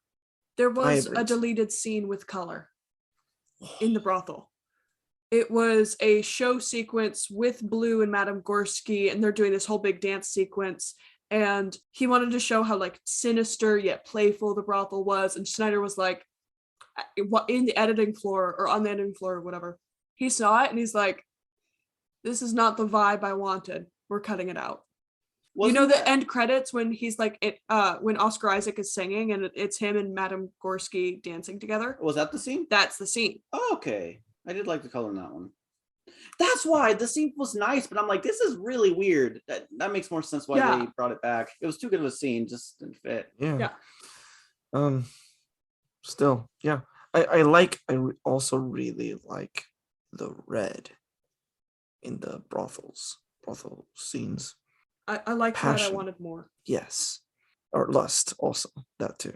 B: There was
C: Vibrant.
B: a deleted scene with color in the brothel. It was a show sequence with Blue and Madame Gorski, and they're doing this whole big dance sequence. And he wanted to show how like sinister yet playful the brothel was. And Snyder was like, in the editing floor or on the editing floor or whatever, he saw it and he's like, this is not the vibe I wanted. We're cutting it out. The end credits when he's like when Oscar Isaac is singing and it's him and Madame Gorski dancing together.
A: Was that the scene?
B: That's the scene.
A: Oh, okay. I did like the color in that one. That's why the scene was nice, but I'm like, this is really weird. That makes more sense why they brought it back. It was too good of a scene, just didn't fit.
C: Yeah. Still, yeah. I also really like the red in the brothel scenes.
B: I like that. I wanted more.
C: Yes. Or lust also, that too.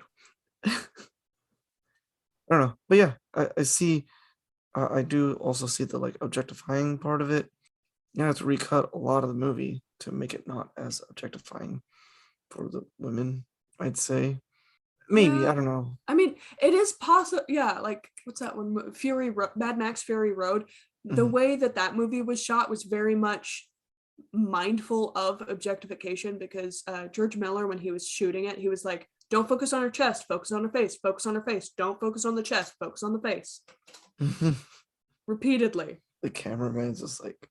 C: I don't know. But yeah, I see I do also see the like objectifying part of it. You have to recut a lot of the movie to make it not as objectifying for the women, I'd say. Maybe, I don't know.
B: I mean, it is possible. Yeah, like what's that one? Mad Max Fury Road. The way that movie was shot was very much mindful of objectification because George Miller, when he was shooting it, he was like, don't focus on her chest, focus on her face, focus on her face, don't focus on the chest, focus on the face. Repeatedly. The
C: cameraman's just like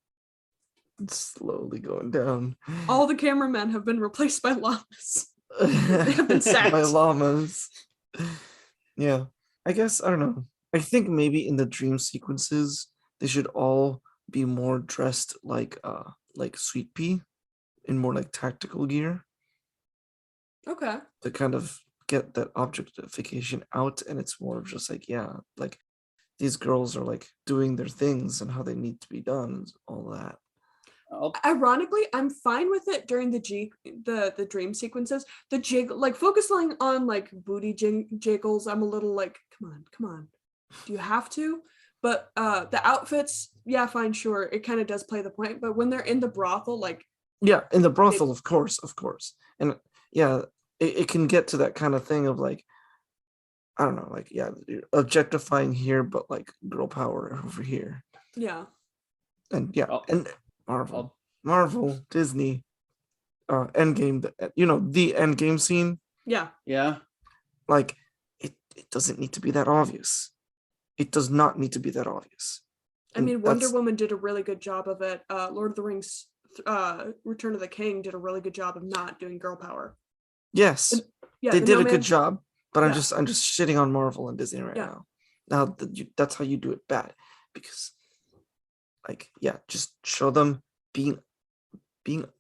C: slowly going down.
B: All the cameramen have been replaced by llamas. They have been sacked.
C: By llamas. Yeah. I guess, I don't know. I think maybe in the dream sequences, they should all be more dressed like Sweet Pea in more like tactical gear.
B: Okay.
C: To kind of get that objectification out, and it's more of just like, yeah, like these girls are like doing their things and how they need to be done, all that.
B: Ironically, I'm fine with it during the dream sequences. The jiggle, like focusing on like booty jiggles, I'm a little like, come on, do you have to? But the outfits, yeah, fine, sure, it kind of does play the point. But when they're in the brothel, like
C: in the brothel, of course, and yeah, it can get to that kind of thing of like, I don't know, like you're objectifying here, but like girl power over here.
B: Yeah.
C: And and Marvel, Disney, Endgame, the Endgame scene.
B: Yeah.
C: Like it doesn't need to be that obvious. It does not need to be that obvious.
B: I mean, Wonder Woman did a really good job of it. Lord of the Rings, Return of the King did a really good job of not doing girl power.
C: Yes, they did a good job, but I'm just shitting on Marvel and Disney right now. Now that's how you do it bad, because like just show them being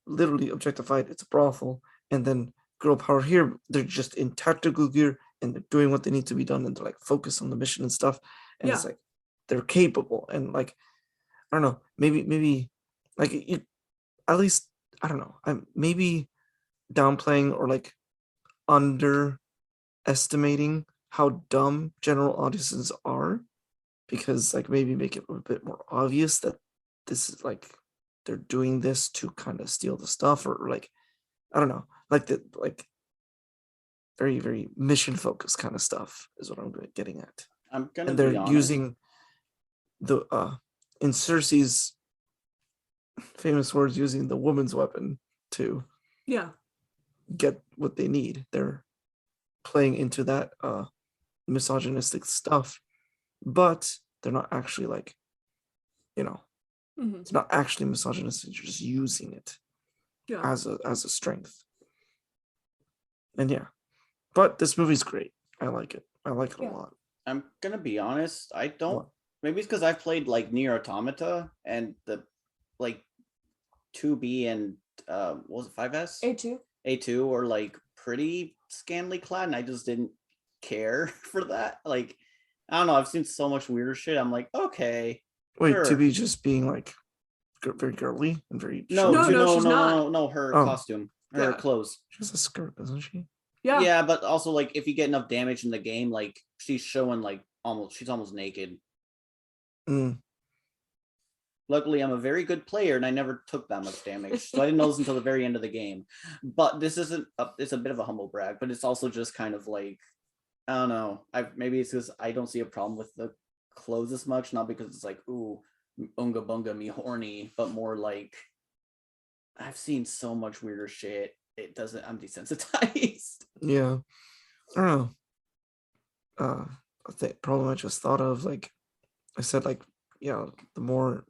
C: literally objectified. It's a brothel, and then girl power here. They're just in tactical gear and they're doing what they need to be done, and they're like focused on the mission and stuff. And it's like they're capable, and like I don't know, maybe like at least I don't know. I'm maybe downplaying or like underestimating how dumb general audiences are, because like maybe make it a bit more obvious that this is like they're doing this to kind of steal the stuff, or like I don't know, like very, very mission focused kind of stuff is what I'm getting at. And they're using the in Cersei's famous words, using the woman's weapon to get what they need. They're playing into that misogynistic stuff, but they're not actually like, it's not actually misogynistic. You're just using it as a strength. And yeah, but this movie's great. I like it. I like it a
B: Yeah.
C: lot.
A: I'm gonna be honest. I don't.
C: What?
A: Maybe it's because I've played like Nier Automata and the like 2B and what was it 5S?
B: A2.
A: A2 are like pretty scantily clad, and I just didn't care for that. Like, I don't know. I've seen so much weirder shit. I'm like, okay,
C: Wait,
A: sure.
C: to be just being like very girly and very
A: No,
B: No,
C: showy?
B: no, she's not.
A: no. Her
C: Oh.
A: costume, her
B: Yeah.
A: clothes.
C: She has a skirt, doesn't she?
B: Yeah.
A: Yeah, but also like if you get enough damage in the game, like she's showing like she's almost naked.
C: Mm.
A: Luckily, I'm a very good player and I never took that much damage, so I didn't notice until the very end of the game. But this isn't. It's a bit of a humble brag, but it's also just kind of like, I don't know. Maybe it's because I don't see a problem with the clothes as much, not because it's like, ooh, unga bunga me horny, but more like I've seen so much weirder shit. It doesn't. I'm desensitized.
C: Yeah. I don't know. I think problem I just thought of, like I said, like, yeah, the more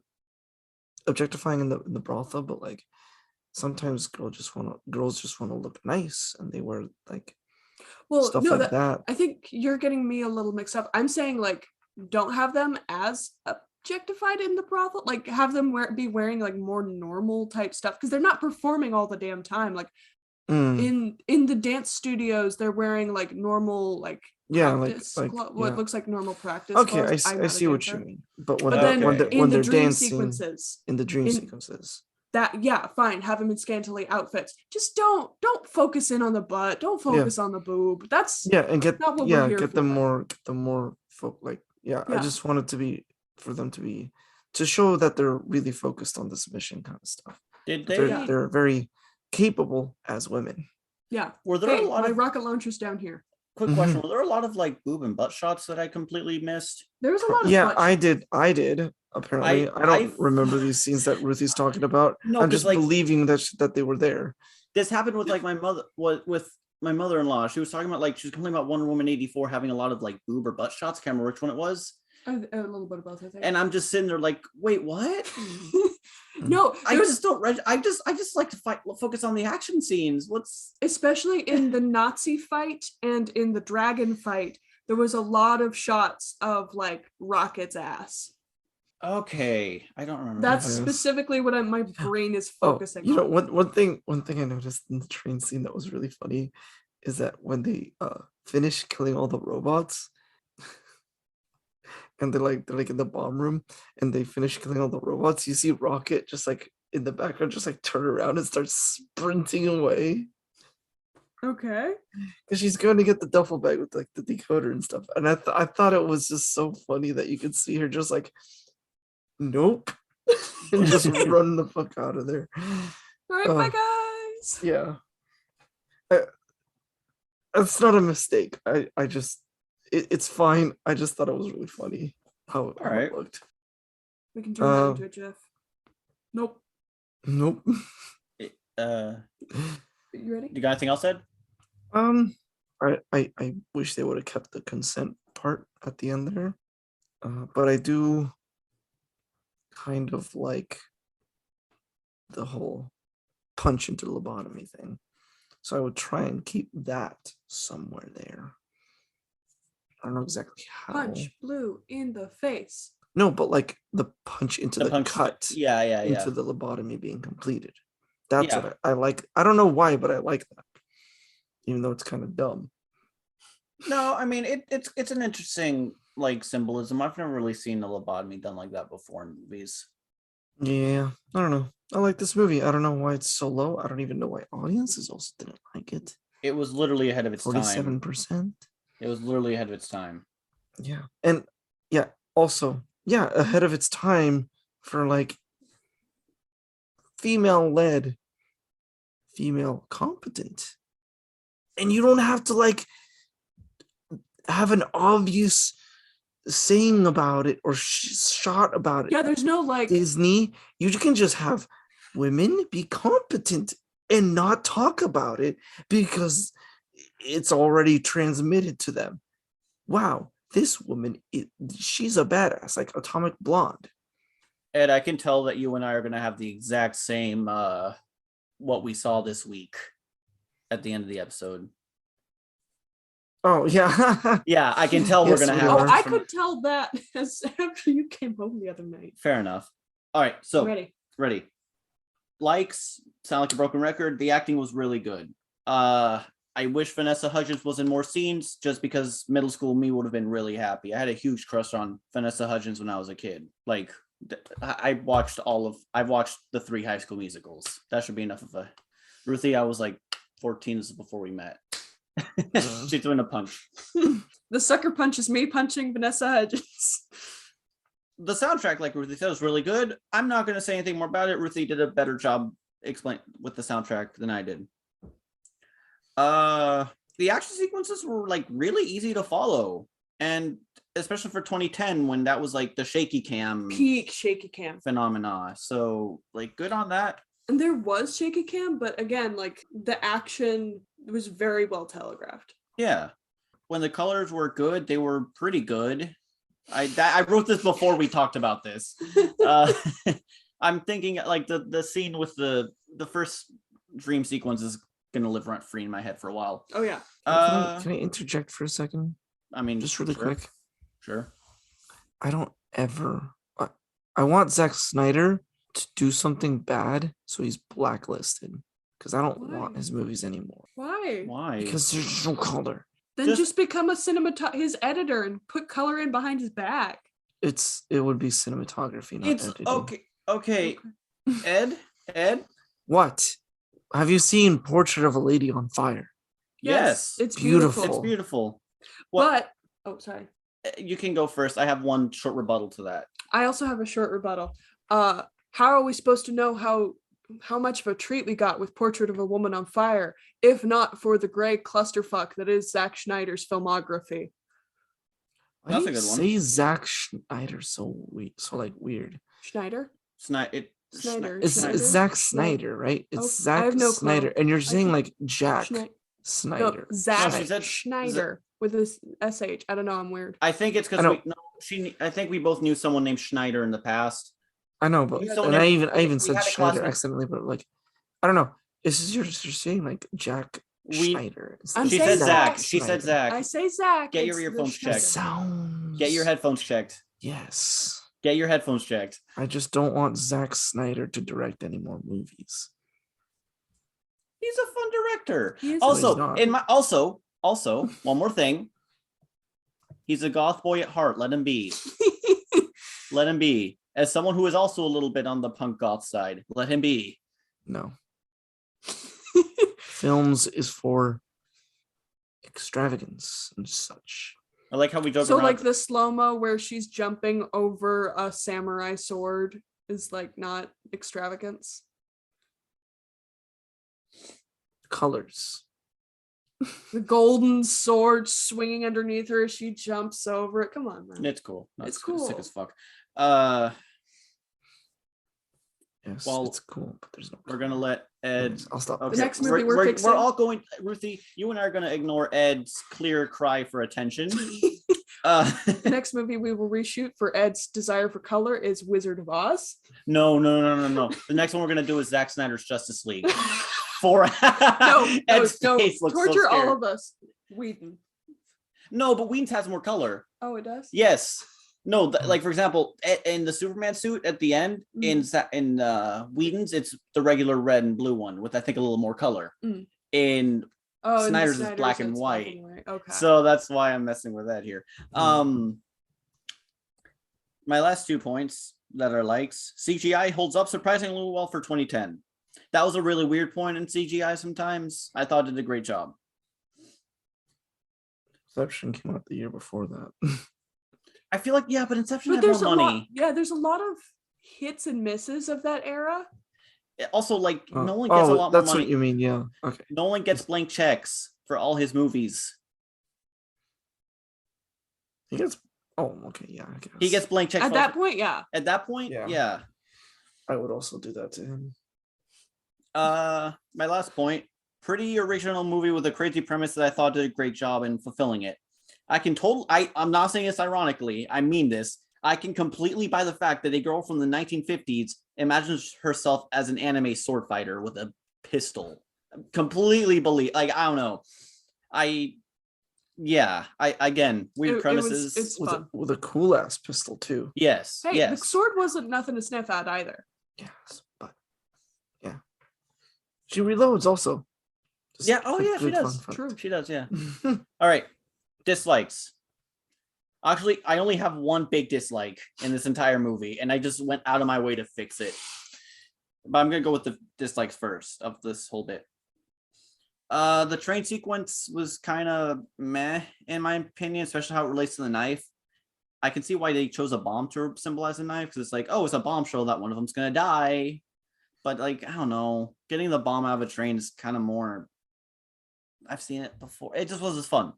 C: objectifying in the brothel, but like sometimes girls just want to look nice and they wear like
B: Well,
C: stuff
B: no,
C: like that.
B: I think you're getting me a little mixed up. I'm saying like don't have them as objectified in the brothel. Like have them be wearing like more normal type stuff because they're not performing all the damn time. Like in the dance studios, they're wearing like normal like
C: Yeah,
B: practice
C: like
B: what
C: yeah.
B: looks like normal practice.
C: Okay,
B: clothes.
C: I
B: I'm not a
C: see what you
B: dancer.
C: mean. But when
B: But
C: they're,
B: then
C: when
B: in the
C: they're
B: dream
C: dancing
B: sequences,
C: in the dream
B: in-
C: sequences.
B: that yeah, fine, have them in scantily outfits. Just don't focus in on the butt. Don't focus on the boob. That's
C: Yeah, and
B: not what we're here
C: get
B: for.
C: them more like yeah. I just wanted for them to show that they're really focused on this mission kind of stuff.
A: Did
C: They're very capable as women.
B: Yeah.
A: Were there a lot
B: my
A: of
B: rocket launcher's down here.
A: quick question? Were there a lot of like boob and butt shots that I completely missed?
B: There was a lot of
C: Yeah,
B: butt
C: I
B: shots.
C: did. Apparently, I don't remember these scenes that Ruthie's talking about.
A: No,
C: I'm just
A: like,
C: believing that they were there.
A: This happened with like my mother. With my mother-in-law? She was talking about like she was complaining about Wonder Woman 84 having a lot of like boob or butt shots. Can't remember which one it was.
B: A little bit of both, I think.
A: And I'm just sitting there like, wait, what?
B: No,
A: I just don't. I just like to focus on the action scenes. What's
B: especially in the Nazi fight and in the dragon fight, there was a lot of shots of like Rocket's ass.
A: Okay, I don't remember.
B: That's
C: Yes.
B: specifically what my brain is focusing
C: you know,
B: on.
C: one thing I noticed in the train scene that was really funny is that when they finish killing all the robots and they're like in the bomb room and they finish killing all the robots, you see Rocket just like in the background just like turn around and start sprinting away.
B: Okay.
C: Because she's going to get the duffel bag with like the decoder and stuff. And I thought it was just so funny that you could see her just like, nope. And just run the fuck out of there.
B: All right, bye guys.
C: Yeah. It's not a mistake. I just, it's fine. I just thought it was really funny how it looked.
B: We can turn that into a GIF. Nope.
C: Nope.
B: You ready?
A: You got anything else said?
C: I wish they would have kept the consent part at the end there. But I do kind of like the whole punch into lobotomy thing. So I would try and keep that somewhere there. I don't know exactly how.
B: Punch blue in the face.
C: No, but like the punch into the cut.
A: Yeah.
C: Into the lobotomy being completed. That's what I like. I don't know why, but I like that. Even though it's kind of dumb.
A: No, I mean it's an interesting like symbolism. I've never really seen a lobotomy done like that before in movies.
C: Yeah, I don't know. I like this movie. I don't know why it's so low. I don't even know why audiences also didn't like it.
A: It was literally ahead of its
C: 47%.
A: time. It was literally ahead of its time.
C: Yeah. And yeah, also, yeah, ahead of its time for like female-led, female competent. And you don't have to like have an obvious saying about it or shot about it.
B: Yeah, there's no like
C: Disney. You can just have women be competent and not talk about it because it's already transmitted to them. Wow, this woman, she's a badass, like Atomic Blonde.
A: Ed, I can tell that you and I are going to have the exact same what we saw this week at the end of the episode.
C: Oh yeah.
A: Yeah, I can tell
C: Yes,
A: we're gonna
C: we
A: have.
B: Oh,
C: are.
B: I could tell that as after you came home the other night.
A: Fair enough. All right, so
B: Ready.
A: Likes sound like a broken record. The acting was really good. I wish Vanessa Hudgens was in more scenes, just because middle school me would have been really happy. I had a huge crush on Vanessa Hudgens when I was a kid. Like, I've watched the 3 High School Musicals. That should be enough of a. Ruthie, I was like 14. This is before we met. She's doing a punch.
B: The sucker punch is me punching Vanessa Hudgens.
A: The soundtrack, like Ruthie said, was really good. I'm not going to say anything more about it. Ruthie did a better job explain with the soundtrack than I did. The action sequences were like really easy to follow, and especially for 2010 when that was like the shaky cam
B: Peak shaky cam
A: phenomena. So like, good on that.
B: And there was shaky cam, but again, like the action was very well telegraphed.
A: Yeah, when the colors were good, they were pretty good. I wrote this before we talked about this. I'm thinking like the scene with the first dream sequence is gonna live rent free in my head for a while.
B: Oh yeah.
C: Can I interject for a second?
A: I mean,
C: Just really quick.
A: Sure.
C: I don't ever. I want Zack Snyder to do something bad, so he's blacklisted. Because I don't want his movies anymore.
B: Why?
A: Why?
C: Because there's no color.
B: Then just become his editor and put color in behind his back.
C: It would be cinematography, not
A: It's
C: editing.
A: okay. Ed.
C: What? Have you seen Portrait of a Lady on Fire?
A: Yes.
B: It's
C: Beautiful.
A: It's beautiful.
B: But sorry.
A: You can go first. I have one short rebuttal to that.
B: I also have a short rebuttal. How are we supposed to know how much of a treat we got with Portrait of a Woman on Fire, if not for the gray clusterfuck that is Zack Snyder's filmography?
C: Why
A: That's
C: do
A: a
C: you
A: good one.
C: say Zack Snyder so weird?
B: Schneider?
A: Snyder.
C: It's Zack Snyder, right? It's Zack
B: I have no clue.
C: Snyder, and you're saying like Jack Snyder.
B: No, Zack
A: No, she said
B: Schneider with this SH. I don't know. I'm weird.
A: I think it's because I think we both knew someone named Schneider in the past.
C: I know, but
A: You don't
C: and I
A: never-
C: even
A: we
C: said
A: had a
C: Schneider
A: classmate-
C: accidentally, but like I don't know. It's just you're saying like Jack Schneider.
B: I'm
A: She
B: saying
A: said Zach.
B: Zack.
A: She said
C: Snyder.
A: Zach.
B: I say Zack.
A: Get your
B: it's the
A: earphones
C: It
B: Schneider.
A: checked.
C: sounds.
A: Get your headphones checked.
C: Yes.
A: Get your headphones checked.
C: I just don't want Zack Snyder to direct any more movies.
A: He's a fun director.
B: He is
C: he's
A: Also,
C: not.
A: also, one more thing. He's a goth boy at heart. Let him be. Let him be. As someone who is also a little bit on the punk goth side, let him be.
C: No. Films is for extravagance and such.
A: I like how we joke
B: So
A: around.
B: like the slow-mo where she's jumping over a samurai sword is like not extravagance.
C: Colors.
B: The golden sword swinging underneath her as she jumps over it. Come on, man.
A: It's cool.
B: It's
A: Sick
B: cool.
A: as fuck.
C: Yes,
A: Well,
C: it's cool, but there's no.
A: We're gonna let Ed.
C: Anyways, I'll stop.
A: Okay.
B: The next movie we're fixing-
A: We're all going. Ruthie, you and I are gonna ignore Ed's clear cry for attention.
B: The next movie we will reshoot for Ed's desire for color is Wizard of Oz.
A: No. The next one we're gonna do is Zack Snyder's Justice League. For
B: No,
A: Ed's face looks so
B: torture
A: scared.
B: all of us. Whedon.
A: No, but Whedon's has more color.
B: Oh, it does?
A: Yes. No, like for example, in the Superman suit at the end, in Whedon's, it's the regular red and blue one with I think a little more color. In
B: Oh, and
A: Snyder's is
B: Snyder's
A: black and
B: it's
A: white.
B: Okay.
A: So that's why I'm messing with that here. My last 2 points that are likes. CGI holds up surprisingly well for 2010. That was a really weird point in CGI sometimes. I thought it did a great job.
C: Inception came out the year before that.
A: I feel like, yeah, but Inception
B: But
A: had
B: there's
A: more
B: a
A: money.
B: lot. Yeah, there's a lot of hits and misses of that era.
A: Also, like, Nolan gets a lot more
C: that's
A: money.
C: what you mean, yeah. Okay.
A: Nolan gets blank checks for all his movies.
C: He gets. Oh, okay, yeah. I guess.
A: He gets blank checks
B: At
A: for
B: that point, yeah.
A: At that point,
C: Yeah.
A: yeah.
C: I would also do that to him.
A: My last point, pretty original movie with a crazy premise that I thought did a great job in fulfilling it. I'm not saying this ironically, I mean this. I can completely buy the fact that a girl from the 1950s imagines herself as an anime sword fighter with a pistol. Completely believe, like, I don't know. Yeah, I again weird premises.
B: It's
C: with
B: fun.
C: with a cool ass pistol too.
A: Yes,
B: Hey,
A: yes.
B: the sword wasn't nothing to sniff at either.
C: Yes, but yeah, she reloads also. Just
A: Yeah. Oh
C: quick,
A: yeah, she
C: quick fun
A: does.
C: fact.
B: True.
A: She does. Yeah. All right. Dislikes. Actually, I only have one big dislike in this entire movie, and I just went out of my way to fix it. But I'm gonna go with the dislikes first of this whole bit. The train sequence was kind of meh in my opinion, especially how it relates to the knife. I can see why they chose a bomb to symbolize a knife, because it's like, oh, it's a bombshell that one of them's gonna die. But like, I don't know, getting the bomb out of a train is kind of more. I've seen it before. It just was as fun.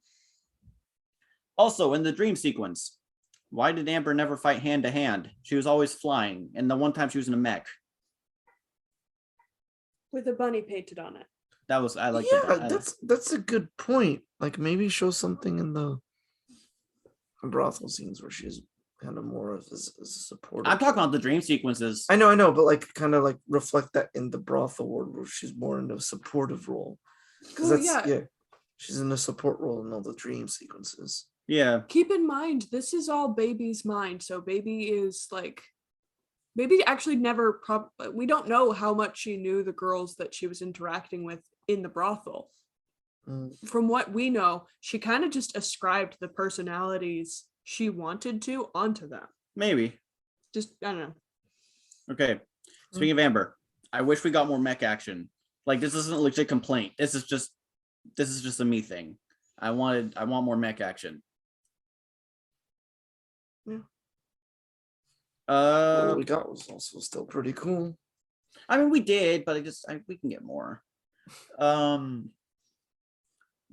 A: Also, in the dream sequence, why did Amber never fight hand to hand? She was always flying, and the one time she was in a mech,
B: With a bunny painted on it.
A: that was I like.
C: Yeah, that's a good point. Like maybe show something in the brothel scenes where she's kind of more of as a supportive.
A: I'm talking about the dream sequences.
C: I know, but like kind of like reflect that in the brothel world where she's more in a supportive role. Because
B: Well,
C: yeah, she's in a support role in all the dream sequences.
A: Yeah,
B: Keep in mind, this is all Baby's mind. So Baby is like, Baby actually never, we don't know how much she knew the girls that she was interacting with in the brothel. From what we know, she kind of just ascribed the personalities she wanted to onto them.
A: maybe.
B: Just, I don't know.
A: Okay. Speaking of Amber, I wish we got more mech action. Like this isn't a legit complaint. This is just a me thing. I want more mech action.
B: Yeah.
C: What we got was also still pretty cool.
A: I mean, we did, but we can get more. The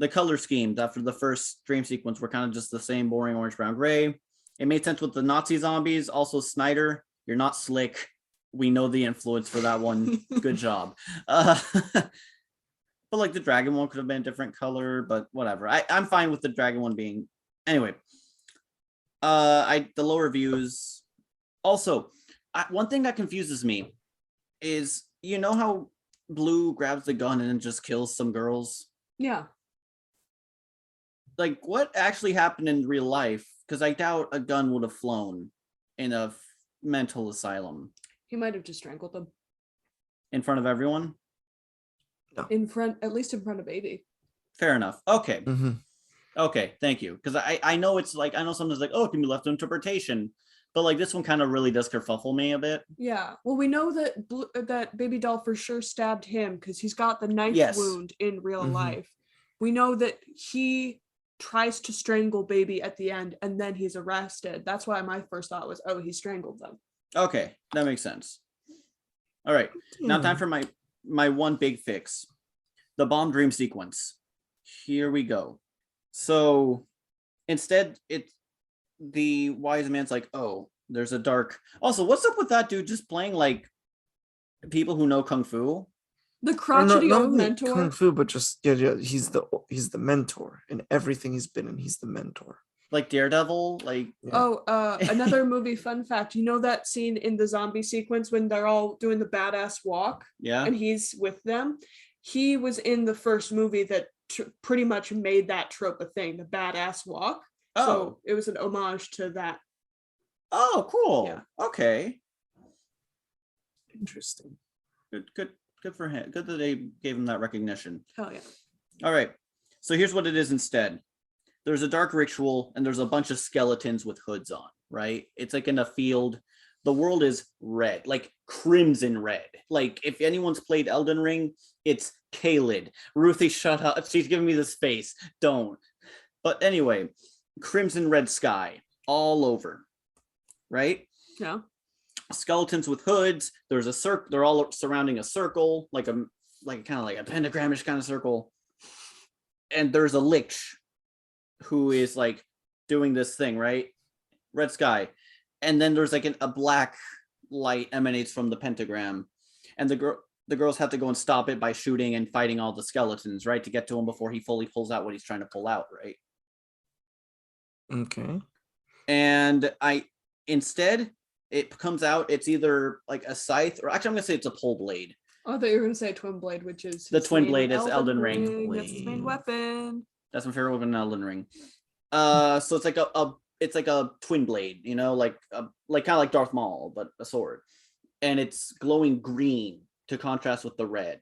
A: color schemes after the first dream sequence were kind of just the same boring orange, brown, gray. It made sense with the Nazi zombies. Also, Snyder, you're not slick. We know the influence for that one. Good job. But like the dragon one could have been a different color, but whatever. I'm fine with the dragon one being. Anyway, the lower views. Also, one thing that confuses me is, you know how Blue grabs the gun and then just kills some girls?
B: Yeah.
A: Like, what actually happened in real life? Because I doubt a gun would have flown in a mental asylum.
B: He might have just strangled them.
A: In front of everyone?
C: No.
B: At least in front of Baby.
A: Fair enough. Okay.
C: Mm-hmm.
A: Okay, thank you. Because I know it's like, I know sometimes like, oh, it can be left to interpretation. But like this one kind of really does kerfuffle me a bit.
B: Yeah. Well, we know that Baby Doll for sure stabbed him because he's got the knife wound in real life. We know that he tries to strangle Baby at the end and then he's arrested. That's why my first thought was, oh, he strangled them.
A: Okay, that makes sense. All right. Now time for my one big fix. The bomb dream sequence. Here we go. So instead, the wise man's like, oh, there's a dark. Also, what's up with that dude just playing like people who know kung fu?
B: The crotchety
C: not
B: old
C: only
B: mentor.
C: Kung Fu, but just he's the mentor in everything he's been in. He's the mentor.
A: Like Daredevil, like
B: Another movie fun fact. You know that scene in the zombie sequence when they're all doing the badass walk?
A: Yeah.
B: And he's with them. He was in the first movie that pretty much made that trope a thing, the badass walk.
A: Oh.
B: So it was an homage to that.
A: Oh, cool.
B: Yeah.
A: Okay.
C: Interesting.
A: Good for him. Good that they gave him that recognition.
B: Hell yeah.
A: All right. So here's what it is instead. There's a dark ritual and there's a bunch of skeletons with hoods on, right? It's like in a field. The world is red, like crimson red. Like if anyone's played Elden Ring, it's Kaled. Ruthie, shut up. She's giving me this face. Don't. But anyway, crimson red sky all over, right?
B: Yeah.
A: Skeletons with hoods. There's a circle. They're all surrounding a circle, like kind of like a pentagramish kind of circle. And there's a lich who is like doing this thing, right? Red sky. And then there's like a black light emanates from the pentagram. And the girls have to go and stop it by shooting and fighting all the skeletons, right? To get to him before he fully pulls out what he's trying to pull out, right?
C: Okay.
A: And instead, it comes out, it's either like a scythe, or actually I'm gonna say it's a pole blade.
B: Oh, I thought you were going to say a twin blade, which is
A: The
B: his
A: twin
B: main
A: blade is Elden Ring.
B: That's his main weapon.
A: That's my favorite weapon in Elden Ring. So it's like a twin blade, like kind of like Darth Maul, but a sword, and it's glowing green to contrast with the red.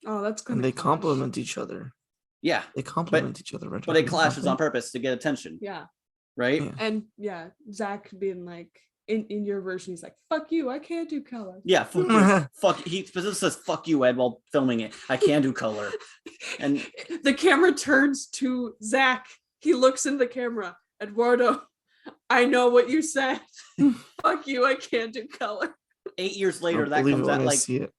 B: Oh, that's good.
C: And they complement each other.
A: Yeah,
C: They complement each other, right?
A: but it clashes on purpose to get attention.
B: Yeah.
A: Right.
C: Yeah.
B: And yeah, Zach being like in your version, he's like, "Fuck you, I can't do color."
A: Yeah, fuck you. Fuck. He specifically says "fuck you, Ed" while filming it. I can do color, and
B: the camera turns to Zach. He looks in the camera. Eduardo, I know what you said. Fuck you, I can't do color.
A: 8 years later,
C: I'll
A: that
C: believe
A: comes
C: it when
A: out
C: I
A: like
C: see it.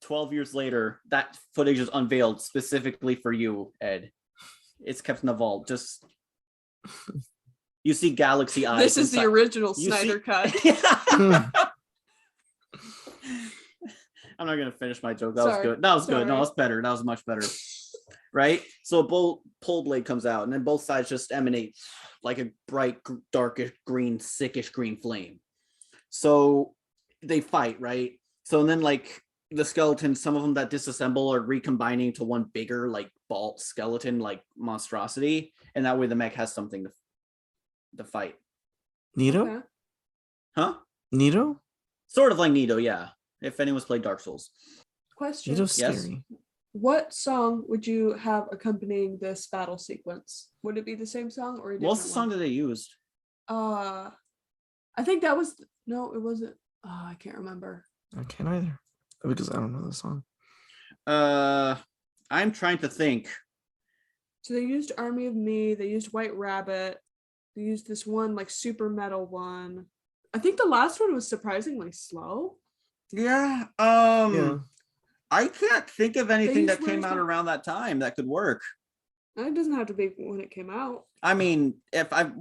A: 12 years later, that footage is unveiled specifically for you, Ed. It's kept in the vault. Just you see galaxy eyes.
B: This is the original Snyder cut.
A: I'm not gonna finish my joke. That was good.
B: Sorry.
A: No, that's better. That was much better. Right? So a pole blade comes out, and then both sides just emanate like a bright, darkish green, sickish green flame. So they fight, right? So and then like the skeletons, some of them that disassemble are recombining to one bigger, like ball skeleton, like monstrosity, and that way the mech has something to fight.
C: Nito?
B: Okay.
A: Huh?
C: Nito?
A: Sort of like Nito, yeah. If anyone's played Dark Souls.
B: Question.
C: Nito's
A: Yes?
C: scary.
B: What song would you have accompanying this battle sequence? Would it be the same song or a different
A: What's the song
B: one?
A: that they used?
B: I think that was no, it wasn't. Oh, I can't remember.
C: I can't either. Because I don't know the song.
A: I'm trying to think.
B: So they used Army of Me, they used White Rabbit, they used this one like super metal one. I think the last one was surprisingly slow.
A: Yeah.
C: Yeah.
A: I can't think of anything
B: used
A: that came
B: Where's
A: out
B: the-
A: around that time that could work.
B: It doesn't have to be when it came out.
A: I mean, if I'm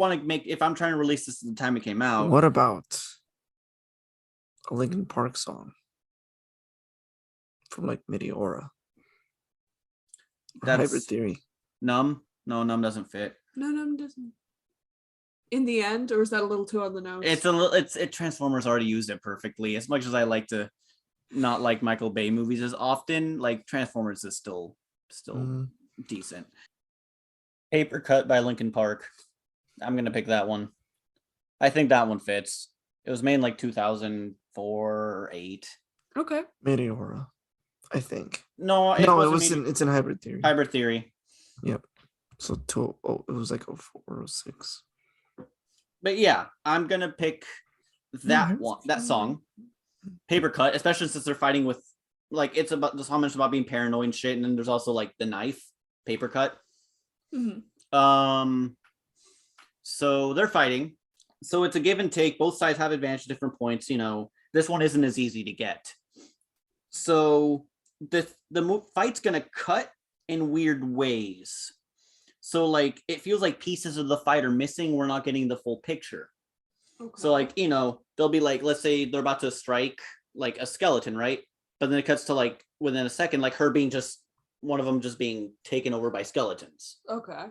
A: trying to release this at the time it came out.
C: What about a Linkin Park song from like Meteora? Or
A: That's
C: Hybrid Theory.
A: Numb? No, Numb doesn't fit.
B: No, it doesn't. In the end, or is that a little too on the nose?
A: Transformers already used it perfectly. As much as I like to not like Michael Bay movies as often, like Transformers is still decent. Paper Cut by Linkin Park. I'm gonna pick that one. I think that one fits. It was made in like 2004 or 8.
B: Okay.
C: Meteora, I think.
A: No,
C: It's in Hybrid Theory.
A: Hybrid Theory.
C: Yep. So it was like 04, 06.
A: But yeah, I'm gonna pick that song, Paper Cut, especially since they're fighting with like it's about the song mentioned about being paranoid and shit, and then there's also like the knife, Paper Cut.
B: Mm-hmm.
A: So they're fighting. So it's a give and take. Both sides have advantage at different points. This one isn't as easy to get. So the fight's gonna cut in weird ways. So like it feels like pieces of the fight are missing. We're not getting the full picture.
B: Okay.
A: So like, they'll be like, let's say they're about to strike like a skeleton, right? But then it cuts to like within a second, like her being one of them just being taken over by skeletons.
B: Okay.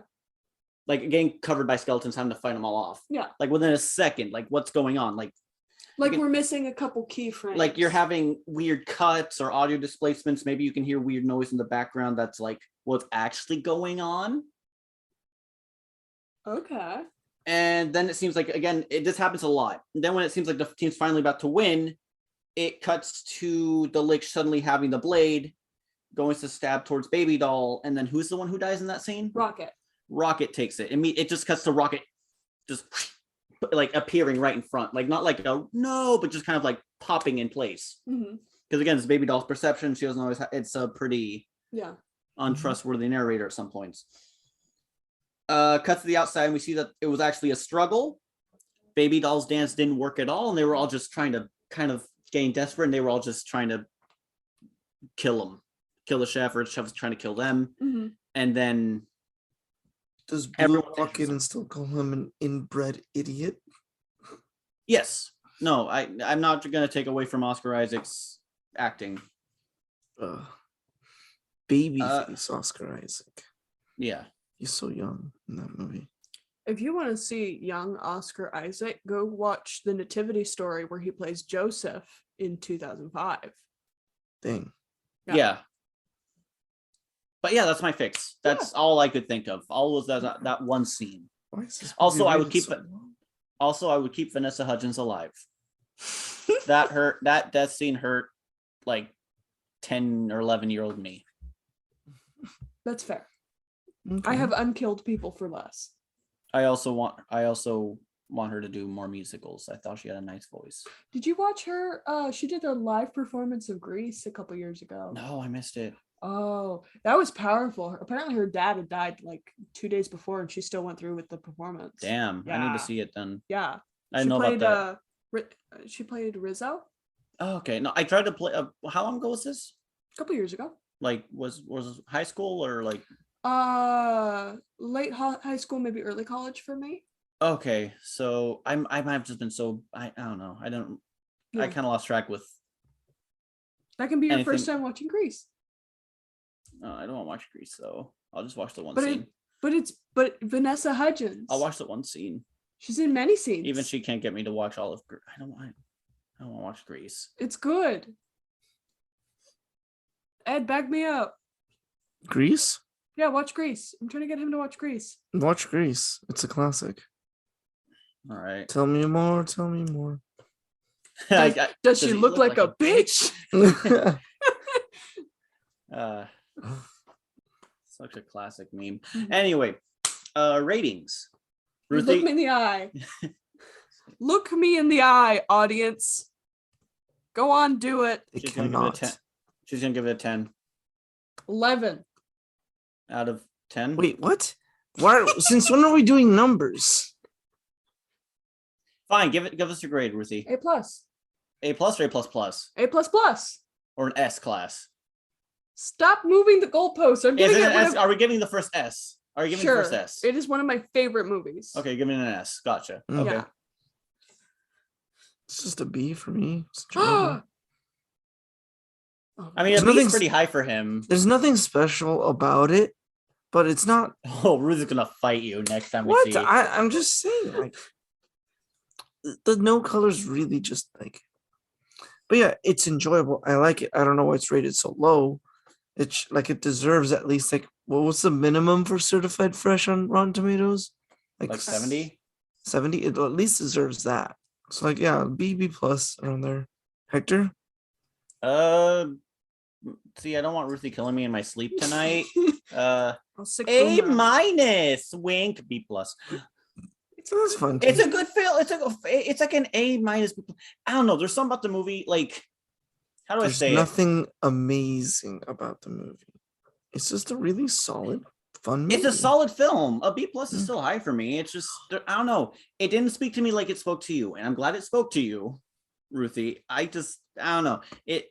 A: Like getting covered by skeletons, having to fight them all off.
B: Yeah.
A: Like within a second, like what's going on? Like
B: we're missing a couple key frames.
A: like you're having weird cuts or audio displacements. Maybe you can hear weird noise in the background. That's like what's actually going on.
B: Okay.
A: And then it seems like, again, this happens a lot. And then when it seems like the team's finally about to win, it cuts to the Lich suddenly having the blade, going to stab towards Baby Doll. And then who's the one who dies in that scene?
B: Rocket.
A: Rocket takes it. It just cuts to Rocket just like appearing right in front. Like not like a no, but just kind of like popping in place.
B: Mm-hmm.
A: Because again, it's Baby Doll's perception. She doesn't always it's a pretty untrustworthy narrator at some points. Cut to the outside, and we see that it was actually a struggle. Baby Doll's dance didn't work at all, and they were all just trying to kind of getting desperate, and they were all just trying to kill the chef, or the chef was trying to kill them.
B: Mm-hmm.
A: And then
C: does Blue walk in and still call him an inbred idiot?
A: Yes. No, I'm not going to take away from Oscar Isaac's acting.
C: Babyface Oscar Isaac.
A: Yeah.
C: He's so young in that movie.
B: If you want to see young Oscar Isaac, go watch The Nativity Story where he plays Joseph in 2005.
C: Dang.
A: Yeah. But yeah, that's my fix. That's all I could think of. All was that one scene.
C: Why is this
A: Also,
C: movie
A: I would
C: rated
A: keep
C: so
A: it.
C: low?
A: Also, I would keep Vanessa Hudgens alive. That hurt. That death scene hurt like 10 or 11-year-old me.
B: That's fair.
C: Okay.
B: I have unkilled people for less.
A: I also want her to do more musicals. I thought she had a nice voice.
B: Did you watch her? She did a live performance of Grease a couple years ago.
A: No, I missed it.
B: Oh, that was powerful. Apparently her dad had died like 2 days before and she still went through with the performance.
A: Damn, I need
B: Yeah.
A: to see it then.
B: Yeah.
A: I
B: She
A: know
B: played,
A: about that.
B: She played Rizzo
A: Oh, okay. No, I tried to play. How long ago was this?
B: a couple years ago.
A: Like, was high school or like?
B: Late high school, maybe early college for me.
A: Okay, so I might have just been so I don't know. I
B: Yeah.
A: kind of lost track with.
B: That can be your first
A: anything-
B: time watching Grease.
A: I don't want to watch Grease though. I'll just watch the one
B: But
A: scene.
B: but Vanessa Hudgens.
A: I'll watch the one scene.
B: She's in many scenes.
A: Even she can't get me to watch all of. I don't want to watch Grease.
B: It's good. Ed, back me up.
C: Grease?
B: Yeah, watch Grease. I'm trying to get him to watch Grease.
C: Watch Grease. It's a classic.
A: All right.
C: Tell me more. Tell me more.
B: Does she
A: he
B: look like a bitch?
A: Such a classic meme. Anyway, ratings.
B: Look
A: Ruthie,
B: me in the eye. Look me in the eye, audience. Go on, do it.
C: It
A: she's gonna give it a 10.
C: cannot.
A: She's gonna give it a 10
B: 11.
A: out of 10.
C: Wait, what? Why? Since when are we doing numbers?
A: Fine, give us your grade, Ruthie.
B: A plus.
A: A plus or A plus plus
B: A plus plus.
A: or an S class?
B: Stop moving the goalposts. I'm
A: Is
B: giving
A: it
B: it
A: an
B: one
A: S?
B: of,
A: Are we giving the first S? Are you giving
B: sure.
A: the first S?
B: It is one of my favorite movies.
A: Okay, give me an S. Gotcha. Okay.
B: Yeah.
C: It's just a B for me. It's enjoyable.
B: Oh,
A: I mean,
C: There's
A: a B's
C: nothing-
A: pretty high for him.
C: There's nothing special about it, but it's not.
A: Oh, Ruthie's gonna fight you next time we
C: What?
A: see.
C: I'm just saying, like, the no colors really just like. But yeah, it's enjoyable. I like it. I don't know why it's rated so low. It's like it deserves at least like what's the minimum for certified fresh on Rotten Tomatoes?
A: Like 70.
C: 70. It at least deserves that. So like yeah, B plus around there. Hector.
A: See, I don't want Ruthie killing me in my sleep tonight.
B: I'll sick
A: A
B: boom now.
A: minus. Wink. B plus.
C: That's fun.
A: It's
C: too.
A: a good film. It's like an A minus. I don't know. There's something about the movie. Like, how do
C: There's
A: I say it?
C: nothing amazing about the movie. It's just a really solid, fun movie.
A: It's a solid film. A B plus is
C: Mm.
A: still high for me. It's just I don't know. It didn't speak to me like it spoke to you, and I'm glad it spoke to you, Ruthie. I don't know. It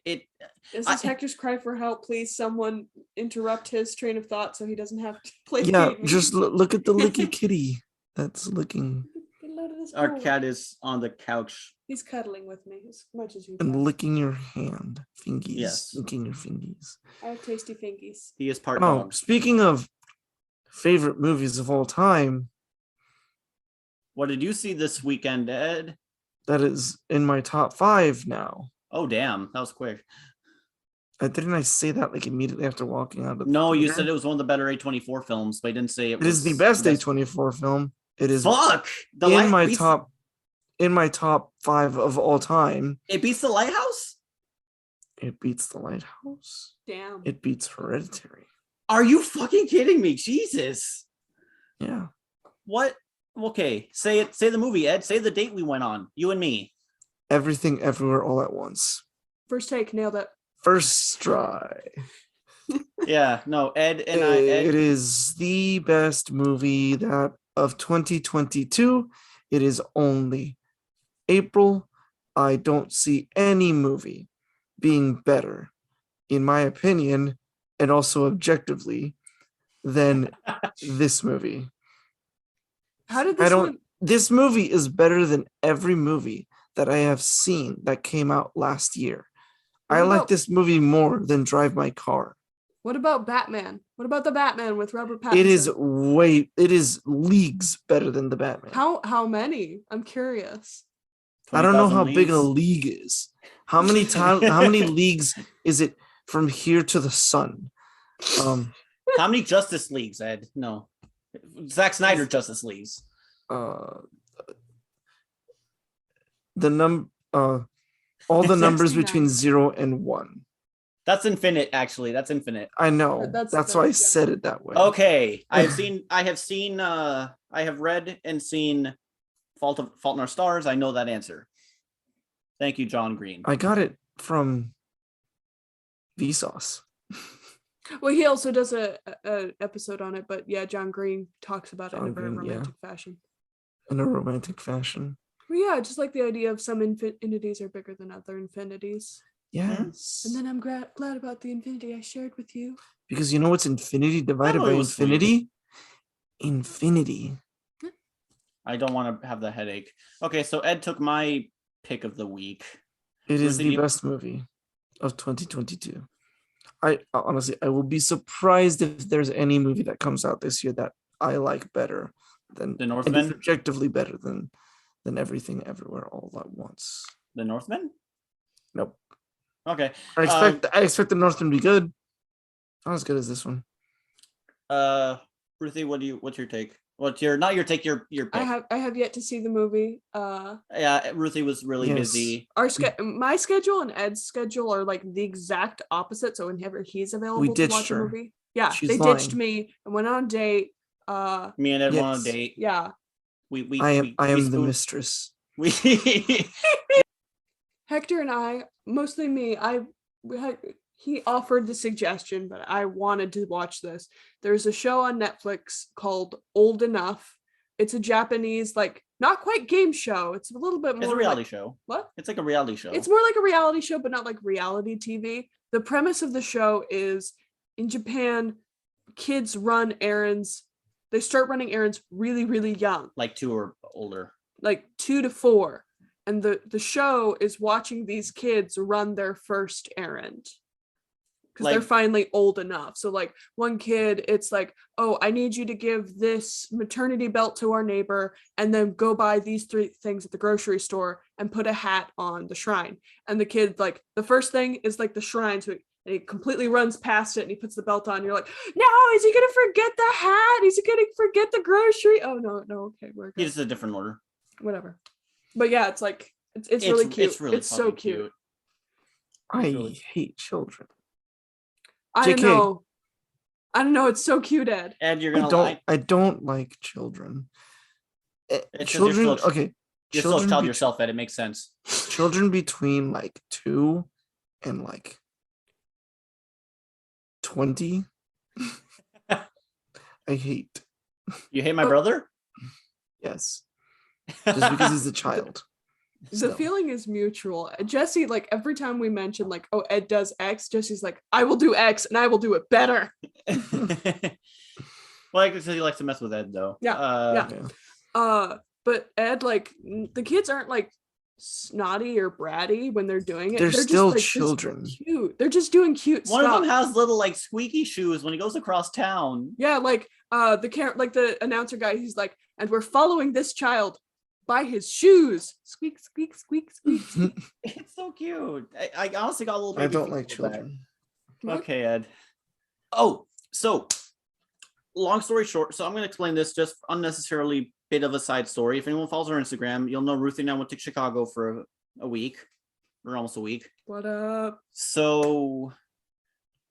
B: This is Hector's cry for help. Please, someone interrupt his train of thought so he doesn't have to play.
C: Yeah,
B: the game.
C: just look at the licky kitty that's licking
B: Get a load of this
A: our
B: bowl.
A: cat is on the couch.
B: He's cuddling with me as much as you.
C: and
B: can.
C: licking your hand, fingies,
A: Yes.
C: licking your fingies.
B: I have tasty fingies.
A: He is part
C: Oh,
A: dog.
C: speaking of favorite movies of all time,
A: What did you see this weekend, Ed?
C: that is in my top 5 now.
A: Oh damn, that was quick.
C: Didn't I say that like immediately after walking out of the
A: No, you
C: theater?
A: said it was one of the better A24 films, but you didn't say it
C: It is the best A24 film. It is
A: Fuck! The
C: in
A: Light-
C: my
A: beats-
C: top 5 of all time.
A: It beats The Lighthouse?
C: It beats The Lighthouse.
B: Damn.
C: It beats Hereditary.
A: Are you fucking kidding me? Jesus.
C: Yeah.
A: What? Okay, say it. Say the movie, Ed. Say the date we went on. You and me.
C: Everything Everywhere All at Once.
B: First take, nailed it.
C: First try.
A: Yeah, no, Ed and
C: It
A: Ed.
C: is the best movie that of 2022. It is only April. I don't see any movie being better, in my opinion, and also objectively, than this movie.
B: How did
C: I
B: this
C: don't.
B: one?
C: This movie is better than every movie that I have seen that came out last year. I
B: What
C: like
B: about-
C: this movie more than Drive My Car.
B: What about Batman? What about the Batman with Robert Pattinson?
C: It is leagues better than the Batman.
B: How many? I'm curious.
C: I don't know
A: 20,000
C: how big a
A: leagues.
C: league is. How many leagues is it from here to the sun?
A: How many Justice Leagues, Ed? No. Zack Snyder Justice Leagues.
C: The all the numbers
B: 69.
C: between 0 and 1.
A: That's infinite, actually. That's infinite.
C: I know. That's why I
B: yeah.
C: said it that way.
A: Okay. I have read and seen Fault in Our Stars. I know that answer. Thank you, John Green.
C: I got it from Vsauce.
B: Well, he also does a episode on it, but yeah, John Green talks about it in a
C: John
B: very
C: Green, yeah.
B: romantic fashion.
C: In a romantic fashion.
B: Well, yeah, just like the idea of some infinities are bigger than other infinities.
C: Yes.
B: And then I'm glad about the infinity I shared with you.
C: Because you know what's infinity divided by infinity? Infinity.
A: I don't want to have the headache. Okay, so Ed took my pick of the week.
C: It is the best movie of 2022. I honestly, I will be surprised if there's any movie that comes out this year that I like better than
A: The Northman.
C: Objectively better than Everything Everywhere All at Once.
A: The Northman?
C: Nope.
A: Okay.
C: I expect the Northman to be good. Not as good as this one.
A: Ruthie, what's your take? Not your take, your pick.
B: I have yet to see the movie.
A: Yeah, Ruthie was really busy.
B: My schedule and Ed's schedule are like the exact opposite. So whenever he's available to watch a movie, yeah, they ditched me and went on a date.
A: Me and Ed went on a date.
B: Yeah.
C: I am the mistress.
B: Hector and I, mostly me, he offered the suggestion, but I wanted to watch this. There's a show on Netflix called Old Enough. It's a Japanese, like, not quite game show. It's a little bit more.
A: It's a reality show.
B: What?
A: It's like a reality show.
B: It's more like a reality show, but not like reality TV. The premise of the show is in Japan, kids run errands. They start running errands really, really young.
A: Like 2 or older.
B: Like 2 to 4. And the show is watching these kids run their first errand. Because they're finally old enough. So like one kid, it's like, oh, I need you to give this maternity belt to our neighbor and then go buy these 3 things at the grocery store and put a hat on the shrine. And the kid, like, the first thing is like the shrine. So he completely runs past it and he puts the belt on. And you're like, no, is he going to forget the hat? Is he going to forget the grocery? Oh, no, okay, we're good.
A: It's a different order.
B: Whatever. But yeah, it's like, it's really cute. It's so cute.
C: I hate children.
B: I don't know. It's so cute, Ed.
A: Ed, you're gonna lie.
C: I don't like children.
A: Children.
C: Okay.
A: You're still a child yourself, Ed. It makes sense.
C: Children between like 2 and like 20. I hate.
A: You hate my brother?
C: Yes. Just because he's a child.
B: The feeling is mutual. Jesse, like, every time we mention, like, oh, Ed does X, Jesse's like, I will do X and I will do it better.
A: Well, I guess he likes to mess with Ed, though.
B: Yeah. But Ed, like, the kids aren't like snotty or bratty when they're doing it.
C: They're still
B: just, like,
C: children.
B: Cute. They're just doing cute stuff.
A: One of them has little like squeaky shoes when he goes across town.
B: Yeah, like the announcer guy, he's like, and we're following this child by his shoes. Squeak, squeak, squeak, squeak.
A: It's so cute. I honestly got a little bit.
C: I don't like children.
A: Okay, Ed. Oh, so long story short, so I'm going to explain this just unnecessarily bit of a side story. If anyone follows our Instagram, you'll know Ruthie and I went to Chicago for a week, or almost a week.
B: What up?
A: So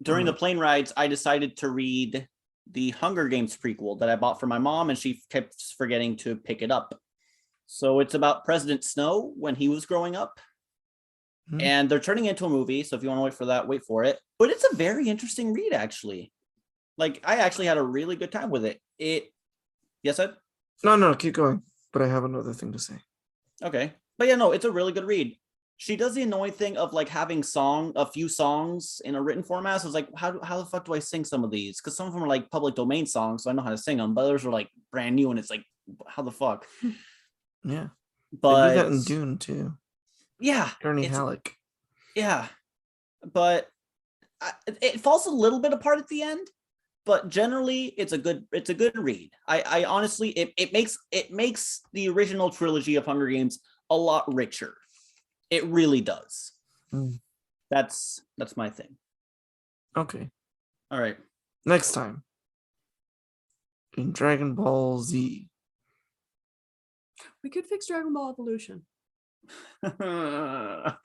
A: during the plane rides, I decided to read the Hunger Games prequel that I bought for my mom, and she kept forgetting to pick it up. So it's about President Snow when he was growing up. And they're turning it into a movie. So if you want to wait for that, wait for it. But it's a very interesting read, actually. Like, I actually had a really good time with it. Yes, Ed?
C: No, keep going. But I have another thing to say.
A: Okay. But yeah, no, it's a really good read. She does the annoying thing of like having a few songs in a written format. So it's like, how the fuck do I sing some of these? Because some of them are like public domain songs, so I know how to sing them. But others are like brand new, and it's like, how the fuck?
C: Yeah.
A: But
C: they do that in Dune too.
A: Yeah.
C: Ernie Halleck.
A: Yeah. But it falls a little bit apart at the end. But generally, it's a good read. I honestly, it makes the original trilogy of Hunger Games a lot richer. It really does. That's my thing.
C: Okay.
A: All right.
C: Next time, in Dragon Ball Z.
B: We could fix Dragon Ball Evolution.
C: I'm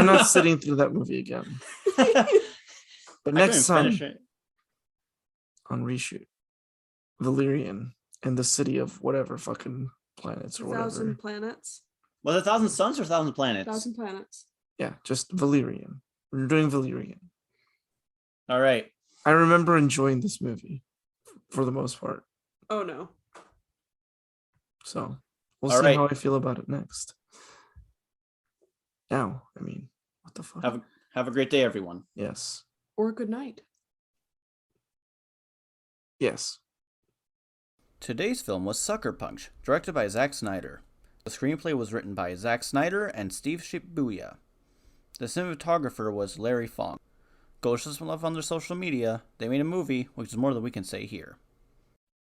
C: not sitting through that movie again. But next time on Reshoot, Valyrian and the city of whatever fucking planets or whatever.
B: 1,000 planets.
A: Was it 1,000 suns or 1,000 planets?
B: 1,000 planets.
C: Yeah, just Valyrian. We're doing Valyrian.
A: All right.
C: I remember enjoying this movie for the most part.
B: Oh no.
C: So we'll
A: All
C: see
A: right.
C: how I feel about it next. Now, I mean, what the fuck?
A: Have a great day, everyone.
C: Yes.
B: Or good night.
C: Yes.
A: Today's film was Sucker Punch, directed by Zack Snyder. The screenplay was written by Zack Snyder and Steve Shibuya. The cinematographer was Larry Fong. Go show some love on their social media. They made a movie, which is more than we can say here.